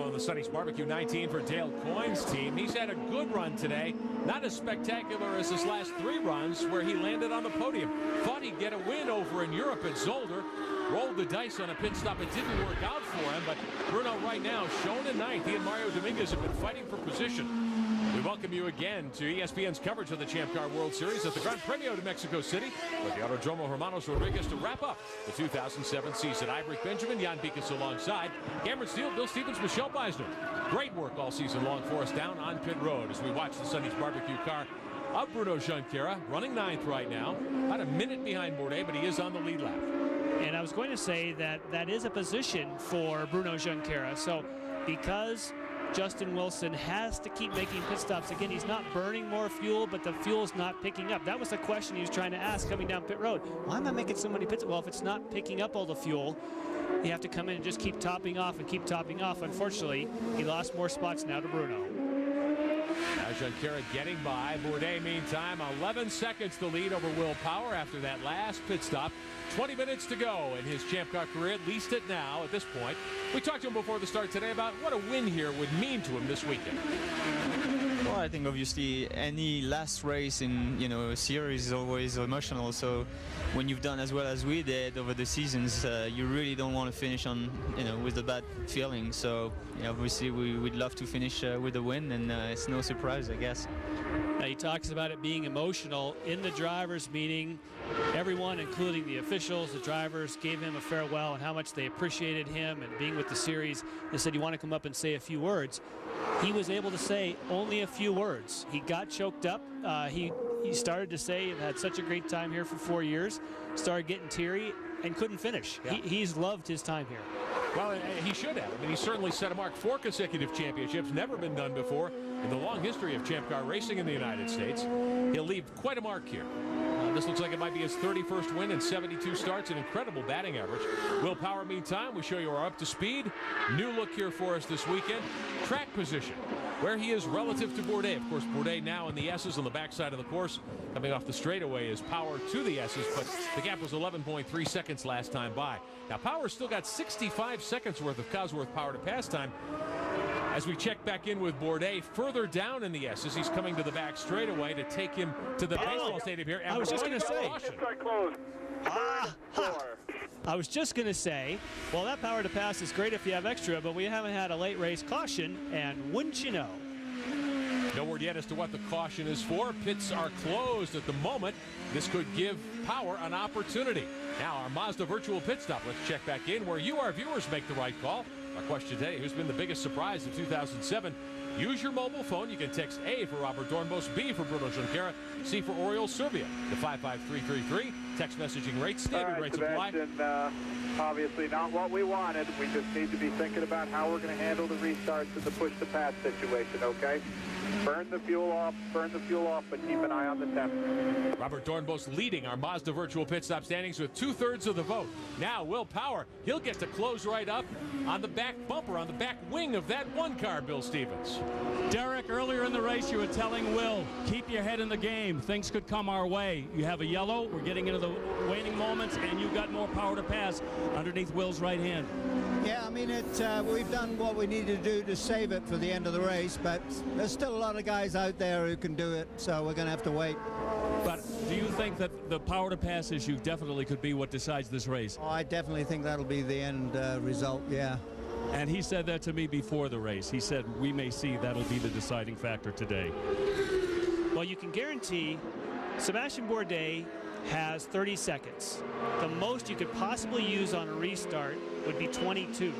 The Sonny's Barbecue 19 for Dale Coyne's team. He's had a good run today. Not as spectacular as his last 3 runs where he landed on the podium. Thought he'd get a win over in Europe at Zolder. Rolled the dice on a pit stop. It didn't work out for him, but Bruno right now shown in 9th. He and Mario Dominguez have been fighting for position. We welcome you again to ESPN's coverage of the Champ Car World Series at the Gran Premio de Mexico City with the Autódromo Hermanos Rodríguez to wrap up the 2007 season. I'm Rick Benjamin, Jan Bikas alongside Cameron Steele, Bill Stevens, Michelle Beisner. Great work all season long for us down on pit road as we watch the Sonny's Barbecue car of Bruno Junqueira, running 9th right now. About a minute behind Bourdais, but he is on the lead lap. And I was going to say that that is a position for Bruno Junqueira. So because Justin Wilson has to keep making pit stops. Again, he's not burning more fuel, but the fuel's not picking up. That was the question he was trying to ask coming down pit road. Why am I making so many pits? Well, if it's not picking up all the fuel, you have to come in and just keep topping off and keep topping off. Unfortunately, he lost more spots now to Bruno. Now Junqueira getting by. Bourdais, meantime, 11 seconds to lead over Will Power after that last pit stop. 20 minutes to go in his Champ Car career, at least at this point. We talked to him before the start today about what a win here would mean to him this weekend. Well, I think obviously any last race in a series is always emotional. So when you've done as well as we did over the seasons, you really don't want to finish on with a bad feeling. So obviously we'd love to finish with a win, and it's no surprise, I guess. Now, he talks about it being emotional in the drivers' meeting. Everyone, including the officials, the drivers, gave him a farewell and how much they appreciated him and being with the series. They said, "You want to come up and say a few words?" He was able to say only a few words. He got choked up. He started to say he had such a great time here for 4 years, started getting teary, and couldn't finish. Yeah. He's loved his time here. Well, he should have. I mean, he certainly set a mark. 4 consecutive championships, never been done before in the long history of Champ Car racing in the United States. He'll leave quite a mark here. This looks like it might be his 31st win in 72 starts, an incredible batting average. Will Power, meantime, we show you our up to speed. New look here for us this weekend. Track position, where he is relative to Bourdais. Of course, Bourdais now in the S's on the backside of the course. Coming off the straightaway is Power to the S's, but the gap was 11.3 seconds last time by. Now, Power's still got 65 seconds worth of Cosworth power to pass time. As we check back in with Bourdais further down in the S's, he's coming to the back straightaway to take him to the baseball stadium here. And I was just going to say. I was just going to say, well, that power to pass is great if you have extra, but we haven't had a late race caution, and wouldn't you know? No word yet as to what the caution is for. Pits are closed at the moment. This could give Power an opportunity. Now, our Mazda virtual pit stop. Let's check back in where you, our viewers, make the right call. Our question today, who's been the biggest surprise of 2007? Use your mobile phone. You can text A for Robert Dornbos, B for Bruno Junqueira, C for Oriol Serbia to 55333. Text messaging rates, standard rates apply. Obviously not what we wanted. We just need to be thinking about how we're going to handle the restarts and the push-to-pass situation, okay? Burn the fuel off, but keep an eye on the temp. Robert Dornbos leading our Mazda virtual pit stop standings with 2/3 of the vote. Now, Will Power, he'll get to close right up on the back bumper, on the back wing of that one car, Bill Stevens. Derek, earlier in the race, you were telling Will, keep your head in the game. Things could come our way. You have a yellow. We're getting into the waning moments, and you've got more power to pass underneath Will's right hand. Yeah, I mean, we've done what we needed to do to save it for the end of the race, but there's still a lot of guys out there who can do it, so we're going to have to wait. But do you think that the power to pass issue definitely could be what decides this race? Oh, I definitely think that'll be the end result, yeah. And he said that to me before the race. He said we may see that'll be the deciding factor today. Well, you can guarantee Sebastian Bourdais has 30 seconds. the most you could possibly use on a restart would be 22.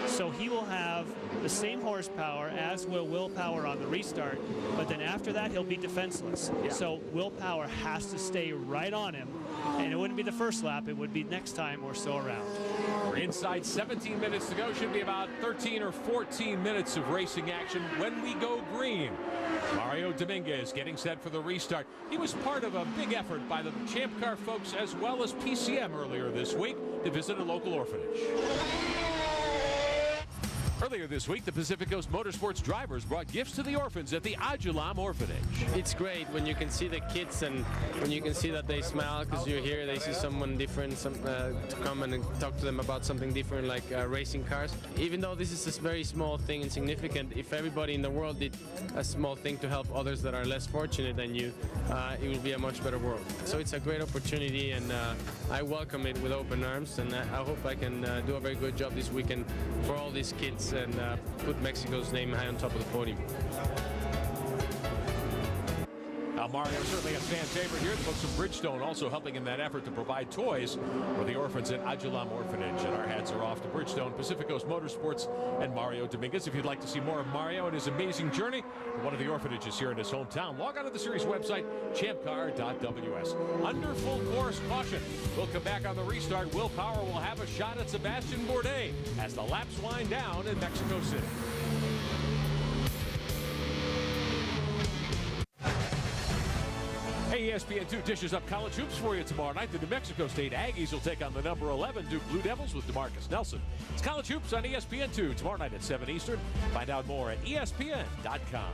So he will have the same horsepower as will Power on the restart, but then after that he'll be defenseless. So Will Power has to stay right on him, and it wouldn't be the first lap, it would be next time or so around. We're inside 17 minutes to go. Should be about 13 or 14 minutes of racing action when we go green. Mario Dominguez getting set for the restart. He was part of a big effort by the Champ Car folks as well as PCM earlier this week to visit a local orphanage. Earlier this week, the Pacific Coast Motorsports drivers brought gifts to the orphans at the Ajulam Orphanage. It's great when you can see the kids and when you can see that they smile because you're here, they see someone different, to come and talk to them about something different like racing cars. Even though this is a very small thing, insignificant, if everybody in the world did a small thing to help others that are less fortunate than you, it will be a much better world. So it's a great opportunity, and I welcome it with open arms, and I hope I can do a very good job this weekend for all these kids and put Mexico's name high on top of the podium. Mario certainly a fan favorite here. The folks from Bridgestone also helping in that effort to provide toys for the orphans at Ajulam Orphanage. And our hats are off to Bridgestone, Pacific Coast Motorsports, and Mario Dominguez. If you'd like to see more of Mario and his amazing journey to one of the orphanages here in his hometown, log on to the series website, champcar.ws. Under full course caution. We'll come back on the restart. Will Power will have a shot at Sebastian Bourdais as the laps wind down in Mexico City. Hey, ESPN2 dishes up college hoops for you tomorrow night. The New Mexico State Aggies will take on the number 11 Duke Blue Devils with DeMarcus Nelson. It's college hoops on ESPN2 tomorrow night at 7 Eastern. Find out more at ESPN.com.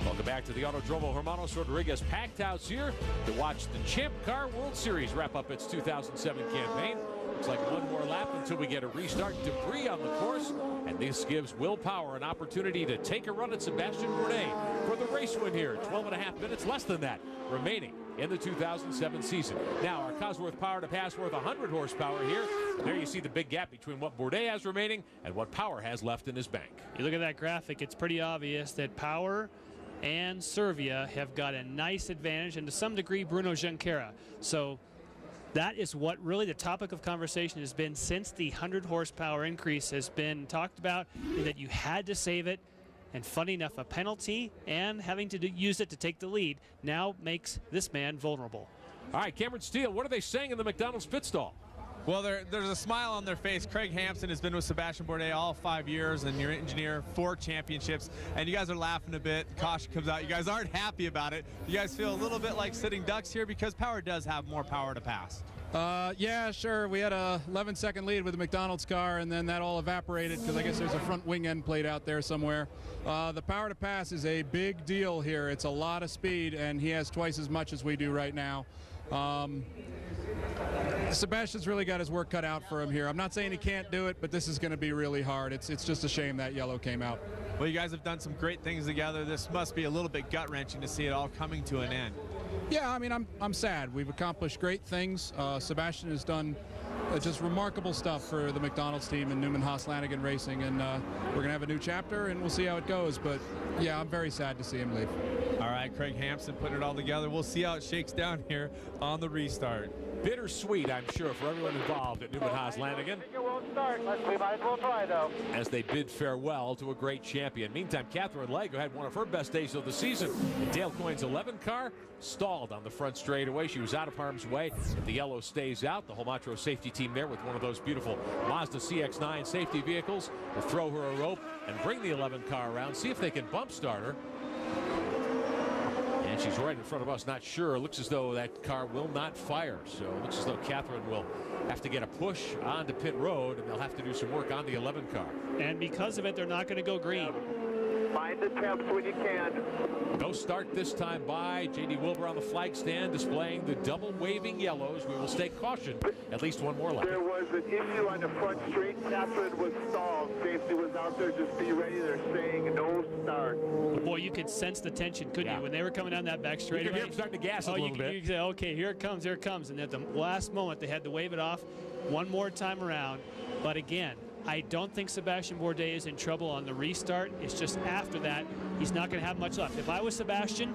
Welcome back to the Autódromo. Hermanos Rodríguez packed house here to watch the Champ Car World Series wrap up its 2007 campaign. Looks like one more lap until we get a restart. Debris on the course, and this gives Will Power an opportunity to take a run at Sebastian Bourdais for the race win here. 12.5 minutes, less than that, remaining in the 2007 season. Now, our Cosworth Power to pass worth 100 horsepower here. There you see the big gap between what Bourdais has remaining and what Power has left in his bank. You look at that graphic, it's pretty obvious that Power and Servia have got a nice advantage, and to some degree, Bruno Junqueira. So that is what really the topic of conversation has been since the 100 horsepower increase has been talked about, that you had to save it. And funny enough, a penalty and having to use it to take the lead now makes this man vulnerable. All right, Cameron Steele, what are they saying in the McDonald's pit stall? Well, there's a smile on their face. Craig Hampson has been with Sebastian Bourdais all 5 years, and your engineer, 4 championships. And you guys are laughing a bit. Caution comes out. You guys aren't happy about it. You guys feel a little bit like sitting ducks here because Power does have more power to pass. Yeah, sure. We had a 11-second lead with the McDonald's car, and then that all evaporated because I guess there's a front wing end plate out there somewhere. The power to pass is a big deal here. It's a lot of speed, and he has twice as much as we do right now. Sebastian's really got his work cut out for him here. I'm not saying he can't do it, but this is going to be really hard. It's just a shame that yellow came out. Well, you guys have done some great things together. This must be a little bit gut-wrenching to see it all coming to an end. Yeah, I mean, I'm sad. We've accomplished great things. Sebastian has done just remarkable stuff for the McDonald's team and Newman Haas Lanigan Racing, and we're going to have a new chapter, and we'll see how it goes. But, yeah, I'm very sad to see him leave. All right, Craig Hampson putting it all together. We'll see how it shakes down here on the restart. Bittersweet, I'm sure, for everyone involved at Newman Haas Lanigan. It won't start. We might as well try, though. As they bid farewell to a great champion. Meantime, Catherine Legge had one of her best days of the season. And Dale Coyne's 11 car stalled on the front straightaway. She was out of harm's way. If the yellow stays out, the Homatro safety team there with one of those beautiful Mazda CX-9 safety vehicles will throw her a rope and bring the 11 car around, see if they can bump start her. And she's right in front of us, not sure. It looks as though that car will not fire. So it looks as though Catherine will have to get a push onto pit road, and they'll have to do some work on the 11 car. And because of it, they're not going to go green. Find the temps when you can. No start this time by J.D. Wilbur on the flag stand, displaying the double waving yellows. We will stay cautioned at least one more lap. There was an issue on the front straight. Catherine was stalled. Safety was out there. Just be ready. They're saying no start. Boy, you could sense the tension, couldn't you? When they were coming down that back straightaway. You could hear them starting to gas a little bit. You could say, okay, here it comes, here it comes. And at the last moment, they had to wave it off one more time around. But again, I don't think Sebastian Bourdais is in trouble on the restart. It's just after that, he's not going to have much left. If I was Sebastian,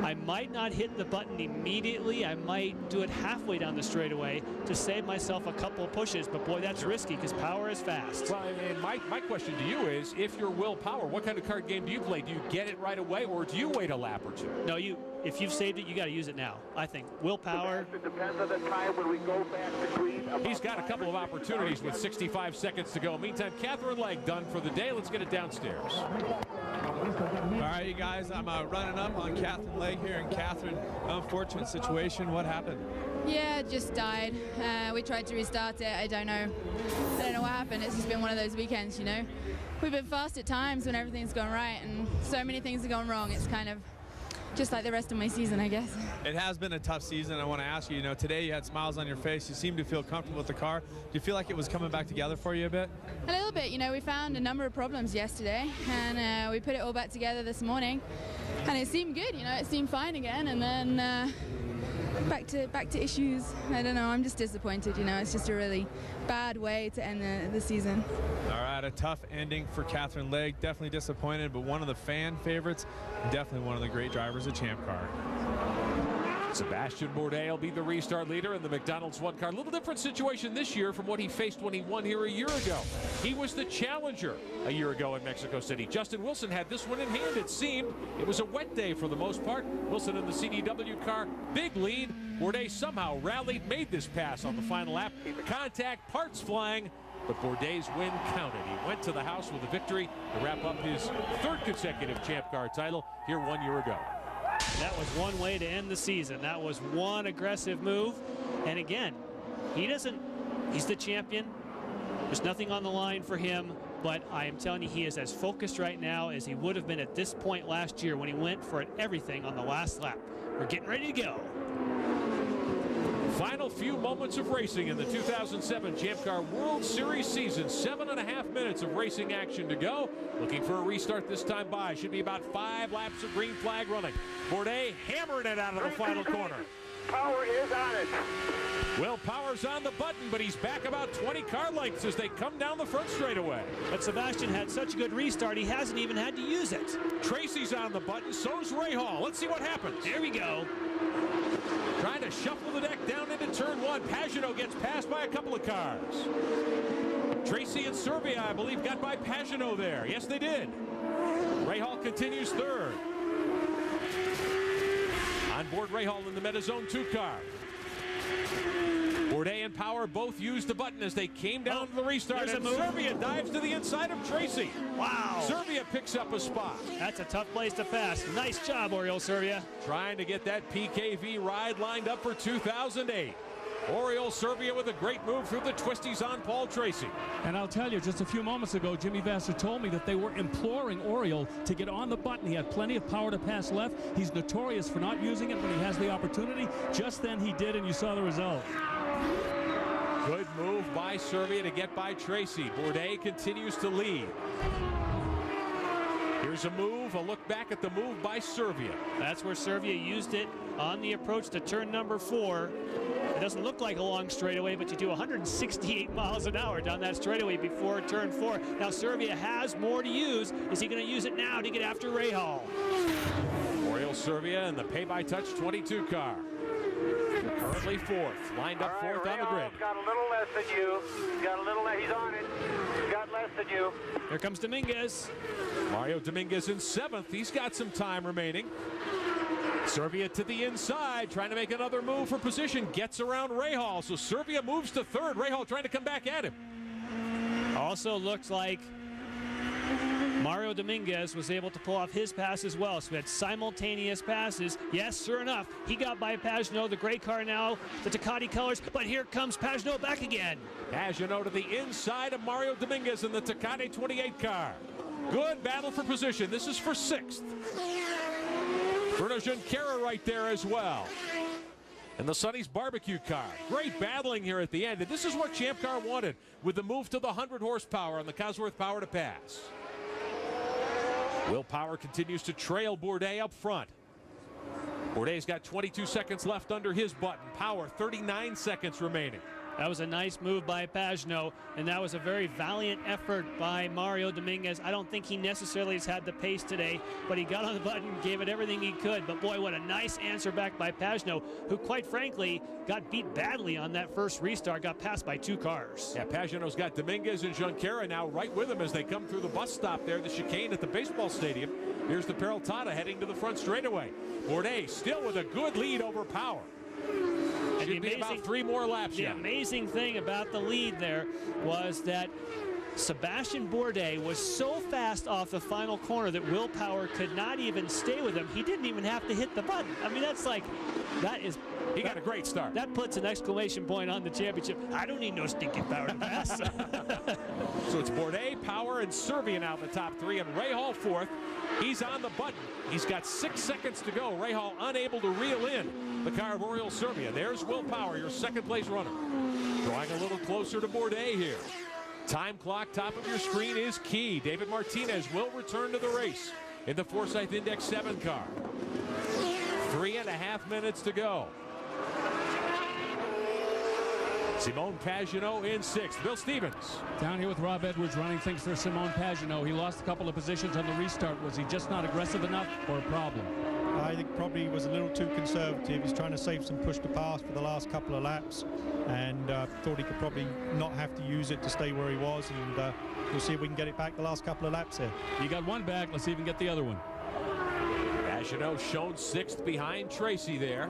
I might not hit the button immediately. I might do it halfway down the straightaway to save myself a couple of pushes. But boy, that's risky because Power is fast. Well, and my question to you is, if you're Will Power, what kind of card game do you play? Do you get it right away, or do you wait a lap or two? No, if you've saved it, you got to use it now. I think Will Power. It depends on the time when we go back to green. He's got a couple of opportunities with 65 seconds to go. Meantime, Catherine Legg done for the day. Let's get it downstairs. All right, you guys, I'm running up on Catherine Legg here. And Catherine, unfortunate situation. What happened? Yeah, it just died. We tried to restart it. I don't know what happened. It's just been one of those weekends, you know. We've been fast at times when everything's gone right, and so many things have gone wrong. It's kind of just like the rest of my season, I guess. It has been a tough season. I want to ask you, today you had smiles on your face. You seem to feel comfortable with the car. Do you feel like it was coming back together for you a bit? A little bit. We found a number of problems yesterday, and we put it all back together this morning, and it seemed good. It seemed fine again, and then back to issues. I don't know. I'm just disappointed. It's just a really bad way to end the season. All right, a tough ending for Catherine Legg. Definitely disappointed, but one of the fan favorites. Definitely one of the great drivers of Champ Car. Sebastian Bourdais will be the restart leader in the McDonald's One car. A little different situation this year from what he faced when he won here a year ago. He was the challenger a year ago in Mexico City. Justin Wilson had this one in hand. It seemed it was a wet day for the most part. Wilson in the CDW car, big lead. Bourdais somehow rallied, made this pass on the final lap. Contact, parts flying, but Bourdais' win counted. He went to the house with a victory to wrap up his third consecutive Champ Car title here 1 year ago. That was one way to end the season. That was one aggressive move. And again, he's the champion. There's nothing on the line for him, but I am telling you, he is as focused right now as he would have been at this point last year when he went for everything on the last lap. We're getting ready to go. Final few moments of racing in the 2007 Champ Car World Series season. 7.5 minutes of racing action to go. Looking for a restart this time by. Should be about 5 laps of green flag running. Bourdais hammering it out of the final corner. Power is on it. Well, Power's on the button, but he's back about 20 car lengths as they come down the front straightaway. But Sebastian had such a good restart, he hasn't even had to use it. Tracy's on the button, so's Rahal. Let's see what happens. There we go. Trying to shuffle the deck down into turn one. Pagano gets passed by a couple of cars. Tracy and Serbia, I believe, got by Pagano there. Yes, they did. Rahal continues third. On board Rahal in the Metazone 2 car. Bourdais and Power both used the button as they came down to the restart. And Serbia dives to the inside of Tracy. Wow. Serbia picks up a spot. That's a tough place to pass. Nice job, Oriole Serbia. Trying to get that PKV ride lined up for 2008. Oriole Serbia with a great move through the twisties on Paul Tracy. And I'll tell you, just a few moments ago, Jimmy Vasser told me that they were imploring Oriole to get on the button. He had plenty of power to pass left. He's notorious for not using it when he has the opportunity. Just then he did, and you saw the result. Good move by Serbia to get by Tracy. Bourdais continues to lead. Here's a move, a look back at the move by Serbia. That's where Serbia used it on the approach to turn number 4. It doesn't look like a long straightaway, but you do 168 miles an hour down that straightaway before turn 4. Now Serbia has more to use. Is he going to use it now to get after Rahal? Oriole Serbia in the pay-by-touch 22 car. Currently fourth, lined up fourth on the grid. Got a little less than you. He's on it. He's got less than you. Here comes Dominguez. Mario Dominguez in 7th. He's got some time remaining. Serbia to the inside, trying to make another move for position. Gets around Rahal, so Serbia moves to 3rd. Rahal trying to come back at him. Also looks like Mario Dominguez was able to pull off his pass as well. So we had simultaneous passes. Yes, sure enough, he got by Pagano, the gray car now, the Ducati colors, but here comes Pagano back again. Pagano to the inside of Mario Dominguez in the Ducati 28 car. Good battle for position. This is for 6th. Bruno Junqueira right there as well. And the Sonny's barbecue car. Great battling here at the end. And this is what Champ Car wanted with the move to the 100 horsepower on the Cosworth power to pass. Will Power continues to trail Bourdais up front. Bourdais got 22 seconds left under his button. Power 39 seconds remaining. That was a nice move by Pagano, and that was a very valiant effort by Mario Dominguez. I don't think he necessarily has had the pace today, but he got on the button, gave it everything he could. But boy, what a nice answer back by Pagano, who quite frankly got beat badly on that first restart, got passed by 2 cars. Yeah, Pagano's got Dominguez and Junqueira now right with him as they come through the bus stop there, the chicane at the baseball stadium. Here's the Peraltada heading to the front straightaway. Bourdais still with a good lead over Power. And should be about 3 more laps. The amazing thing about the lead there was that Sebastian Bourdais was so fast off the final corner that Will Power could not even stay with him. He didn't even have to hit the button. I mean, that's like, that is... He got a great start. That puts an exclamation point on the championship. I don't need no stinking power to pass. So it's Bourdais, Power, and Serbia now in the top 3, and Rahal 4th. He's on the button. He's got 6 seconds to go. Rahal unable to reel in the car of Oriol Serbia. There's Will Power, your second-place runner. Drawing a little closer to Bourdais here. Time clock, top of your screen, is key. David Martinez will return to the race in the Forsyth Index 7 car. 3.5 minutes to go. Simone Pagano in 6th. Bill Stevens. Down here with Rob Edwards running things for Simone Pagano. He lost a couple of positions on the restart. Was he just not aggressive enough or a problem? I think probably was a little too conservative. He's trying to save some push to pass for the last couple of laps, and thought he could probably not have to use it to stay where he was, and we'll see if we can get it back the last couple of laps here. You got one back. Let's see if we can get the other one. Pagano shown 6th behind Tracy there.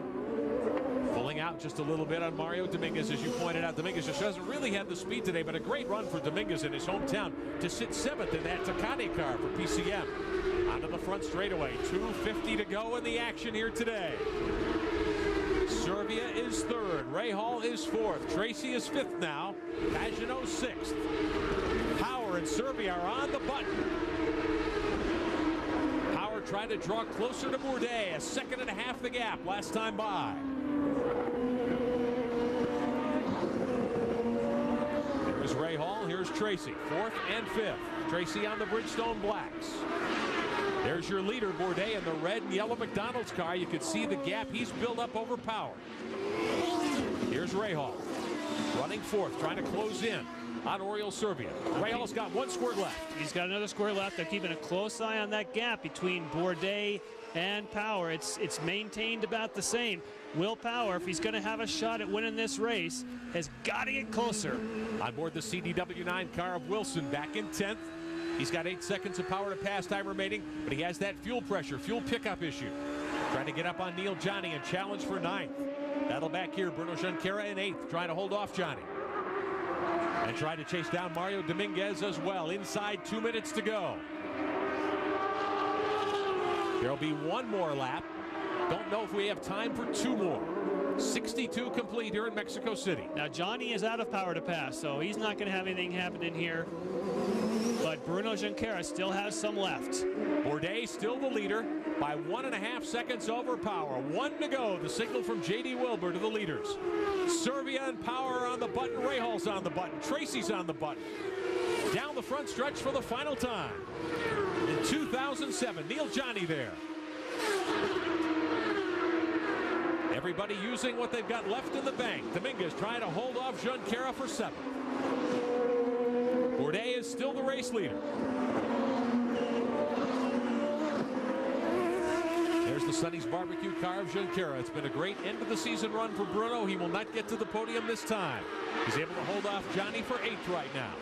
Pulling out just a little bit on Mario Dominguez, as you pointed out. Dominguez just hasn't really had the speed today, but a great run for Dominguez in his hometown to sit 7th in that Takane car for PCM. Onto the front straightaway. 2:50 to go in the action here today. Serbia is 3rd. Rahal is 4th. Tracy is 5th now. Pagano 6th. Power and Serbia are on the button. Power trying to draw closer to Bourdais. 1.5 seconds the gap last time by. Here's Rahal. Here's Tracy. 4th and 5th. Tracy on the Bridgestone Blacks. There's your leader, Bourdais, in the red and yellow McDonald's car. You can see the gap he's built up over Power. Here's Rahal, running 4th, trying to close in on Oriol Serbia. Rahal's got 1 squirt left. He's got another squirt left. They're keeping a close eye on that gap between Bourdais and Power. It's maintained about the same. Will Power, if he's going to have a shot at winning this race, has got to get closer. On board the CDW9 car of Wilson, back in 10th. He's got 8 seconds of power to pass time remaining, but he has that fuel pressure, fuel pickup issue. Trying to get up on Neil Johnny and challenge for 9th. Battle back here, Bruno Junqueira in 8th, trying to hold off Johnny. And trying to chase down Mario Dominguez as well. Inside 2 minutes to go. There'll be 1 more lap. Don't know if we have time for 2 more. 62 complete here in Mexico City. Now Johnny is out of power to pass, so he's not going to have anything happen in here. But Bruno Junqueira still has some left. Bourdais still the leader by 1.5 seconds over Power. 1 to go. The signal from J.D. Wilbur to the leaders. Serbia and Power on the button. Rahal's on the button. Tracy's on the button. Down the front stretch for the final time. In 2007, Neil Johnny there. Everybody using what they've got left in the bank. Dominguez trying to hold off Junqueira for 7th. Bourdais is still the race leader. There's the Sonny's Barbecue car of Junqueira. It's been a great end of the season run for Bruno. He will not get to the podium this time. He's able to hold off Johnny for 8th right now.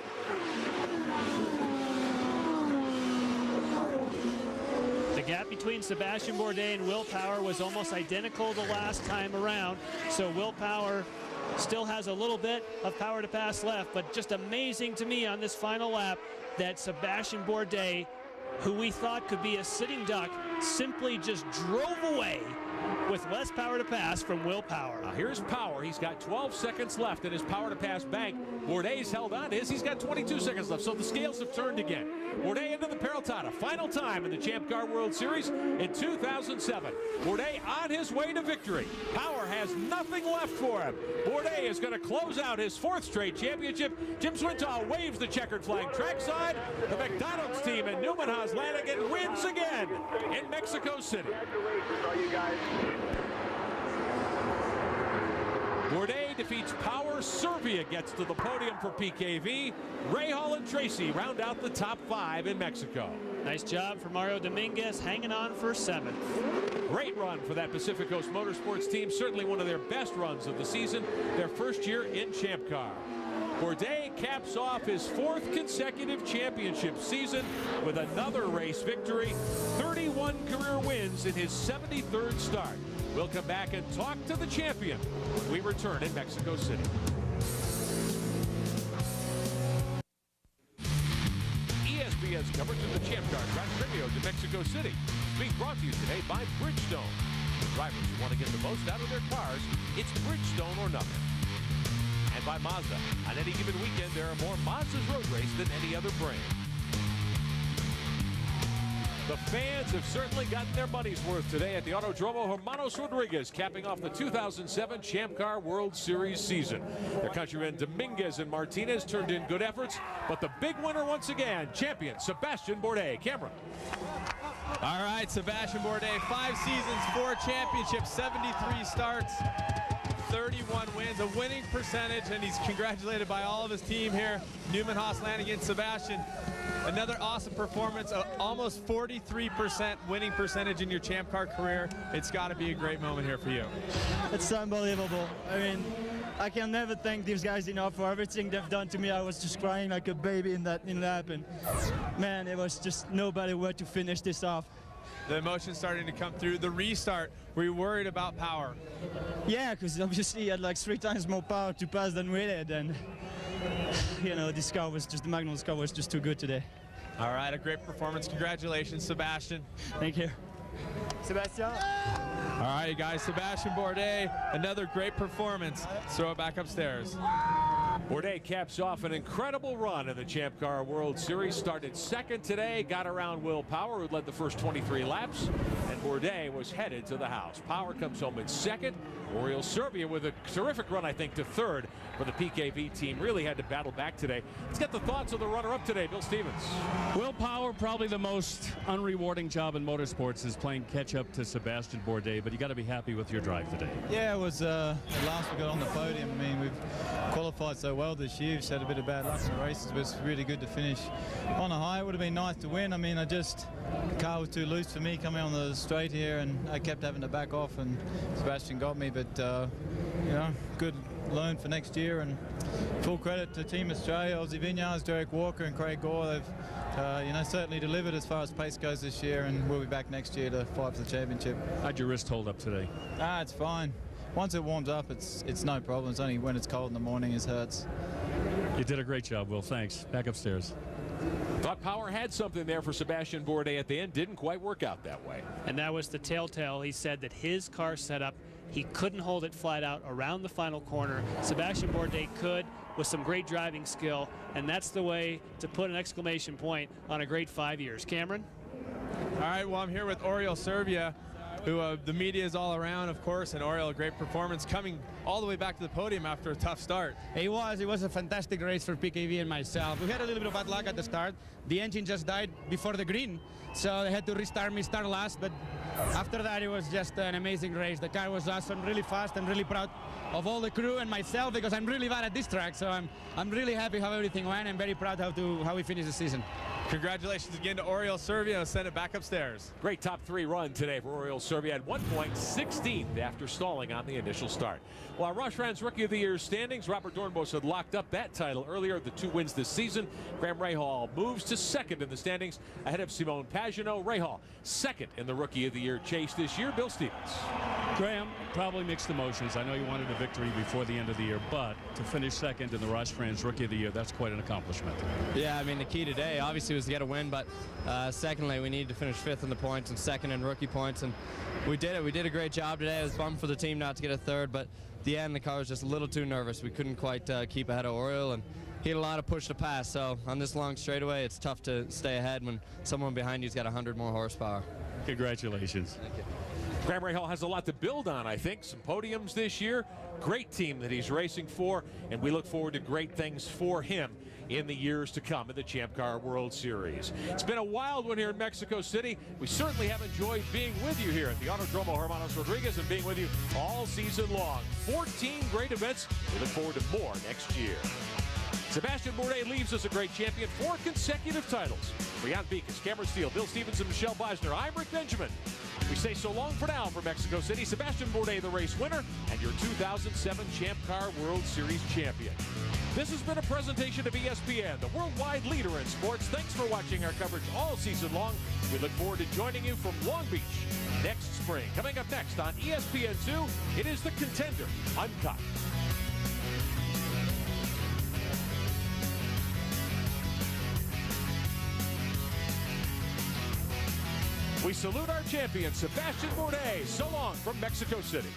The gap between Sebastian Bourdais and Will Power was almost identical the last time around. So Will Power still has a little bit of power to pass left, but just amazing to me on this final lap that Sebastian Bourdais, who we thought could be a sitting duck, simply just drove away with less power to pass from Will Power. Now here's Power. He's got 12 seconds left in his power to pass bank. Bourdais held on to his. He's got 22 seconds left, so the scales have turned again. Bourdais into the Peraltada. Final time in the Champ Car World Series in 2007. Bourdais on his way to victory. Power has nothing left for him. Bourdais is going to close out his 4th straight championship. Jim Swinton waves the checkered flag trackside. The McDonald's team and Newman Haas Lanigan wins again in Mexico City. Congratulations, all you guys. Bourdais defeats Power. Serbia gets to the podium for PKV. Rahal and Tracy round out the top 5 in Mexico. Nice job for Mario Dominguez, hanging on for 7th. Great run for that Pacific Coast Motorsports team. Certainly one of their best runs of the season. Their first year in Champ Car. Bourdais caps off his 4th consecutive championship season with another race victory. 31 career wins in his 73rd start. We'll come back and talk to the champion when we return in Mexico City. ESPN's coverage of the Champ Car Track Radio to Mexico City is being brought to you today by Bridgestone. For drivers who want to get the most out of their cars, it's Bridgestone or nothing. And by Mazda. On any given weekend, there are more Mazdas road race than any other brand. The fans have certainly gotten their money's worth today at the Autódromo. Hermanos Rodríguez capping off the 2007 Champ Car World Series season. Their countrymen Dominguez and Martinez turned in good efforts, but the big winner once again, champion Sébastien Bourdais. Cameron. All right, Sébastien Bourdais, 5 seasons, 4 championships, 73 starts, 31 wins, a winning percentage, and he's congratulated by all of his team here. Newman, Haas, Lanigan, Sébastien. Another awesome performance, almost 43% winning percentage in your Champ Car career. It's got to be a great moment here for you. It's unbelievable. I mean, I can never thank these guys enough for everything they've done to me. I was just crying like a baby in that lap, and man, it was just nobody where to finish this off. The emotion's starting to come through. The restart, were you worried about power? Yeah, because obviously he had like 3 times more power to pass than we did, and you know, this car was just, the Magnus car was just too good today. All right, a great performance. Congratulations, Sébastien. Thank you. Sébastien. All right, guys, Sébastien Bourdais, another great performance. Let's throw it back upstairs. Bourdais caps off an incredible run in the Champ Car World Series. Started 2nd today, got around Will Power, who led the first 23 laps, and Bourdais was headed to the house. Power comes home in 2nd. Oriol Serbia with a terrific run, I think, to 3rd for the PKV team. Really had to battle back today. Let's get the thoughts of the runner-up today, Bill Stevens. Will Power, probably the most unrewarding job in motorsports is playing catch-up to Sébastien Bourdais, but you got to be happy with your drive today. Yeah, it was at last we got on the podium. I mean, we've qualified so well this year. We've had a bit of bad luck in the races, but it's really good to finish on a high. It would have been nice to win. I mean, the car was too loose for me coming on the straight here, and I kept having to back off, and Sébastien got me, but you know, good learn for next year, and full credit to Team Australia, Aussie Vineyards, Derek Walker and Craig Gore. They've you know, certainly delivered as far as pace goes this year, and we'll be back next year to fight for the championship. How'd your wrist hold up today? It's fine. Once it warms up, it's no problem. It's only when it's cold in the morning it hurts. You did a great job, Will. Thanks. Back upstairs. Thought Power had something there for Sébastien Bourdais at the end. Didn't quite work out that way. And that was the telltale. He said that his car setup, he couldn't hold it flat out around the final corner. Sébastien Bourdais could with some great driving skill, and that's the way to put an exclamation point on a great 5 years. Cameron? All right, well, I'm here with Oriol Serbia, who the media is all around, of course, and Oriol, a great performance, coming all the way back to the podium after a tough start. It was a fantastic race for PKV and myself. We had a little bit of bad luck at the start. The engine just died before the green, so I had to restart me, start last, but after that it was just an amazing race. The car was awesome, really fast. I'm really proud of all the crew and myself because I'm really bad at this track, so I'm really happy how everything went. I'm very proud how we finished the season. Congratulations again to Oriol Serbia. Send it back upstairs. Great top 3 run today for Oriol Serbia at 1 point, 16th after stalling on the initial start. Well, our Roush-Franz Rookie of the Year standings, Robert Dornbos had locked up that title earlier, the 2 wins this season. Graham Rahal moves to 2nd in the standings ahead of Simone Pagenaud. Rahal 2nd in the Rookie of the Year chase this year. Bill Stevens. Graham, probably mixed emotions. I know you wanted a victory before the end of the year, but to finish 2nd in the Roush-Franz Rookie of the Year, that's quite an accomplishment. Yeah, I mean, the key today obviously was to get a win, but secondly, we needed to finish 5th in the points and 2nd in rookie points, and we did it. We did a great job today. I was bummed for the team not to get a 3rd, but at the end, the car was just a little too nervous. We couldn't quite keep ahead of Oriol, and he had a lot of push to pass, so on this long straightaway, it's tough to stay ahead when someone behind you's got 100 more horsepower. Congratulations. Thank you. Graham Rahal has a lot to build on, I think. Some podiums this year. Great team that he's racing for, and we look forward to great things for him in the years to come in the Champ Car World Series. It's been a wild one here in Mexico City. We certainly have enjoyed being with you here at the Autódromo Hermanos Rodríguez and being with you all season long. 14 great events. We look forward to more next year. Sebastian Bourdais leaves as a great champion, 4 consecutive titles. Brian Beekes, Cameron Steele, Bill Stevenson, Michelle Beisner, I'm Rick Benjamin. We say so long for now from Mexico City. Sebastian Bourdais, the race winner, and your 2007 Champ Car World Series champion. This has been a presentation of ESPN, the worldwide leader in sports. Thanks for watching our coverage all season long. We look forward to joining you from Long Beach next spring. Coming up next on ESPN2, it is The Contender Uncut. We salute our champion, Sebastian Bourdais. So long from Mexico City.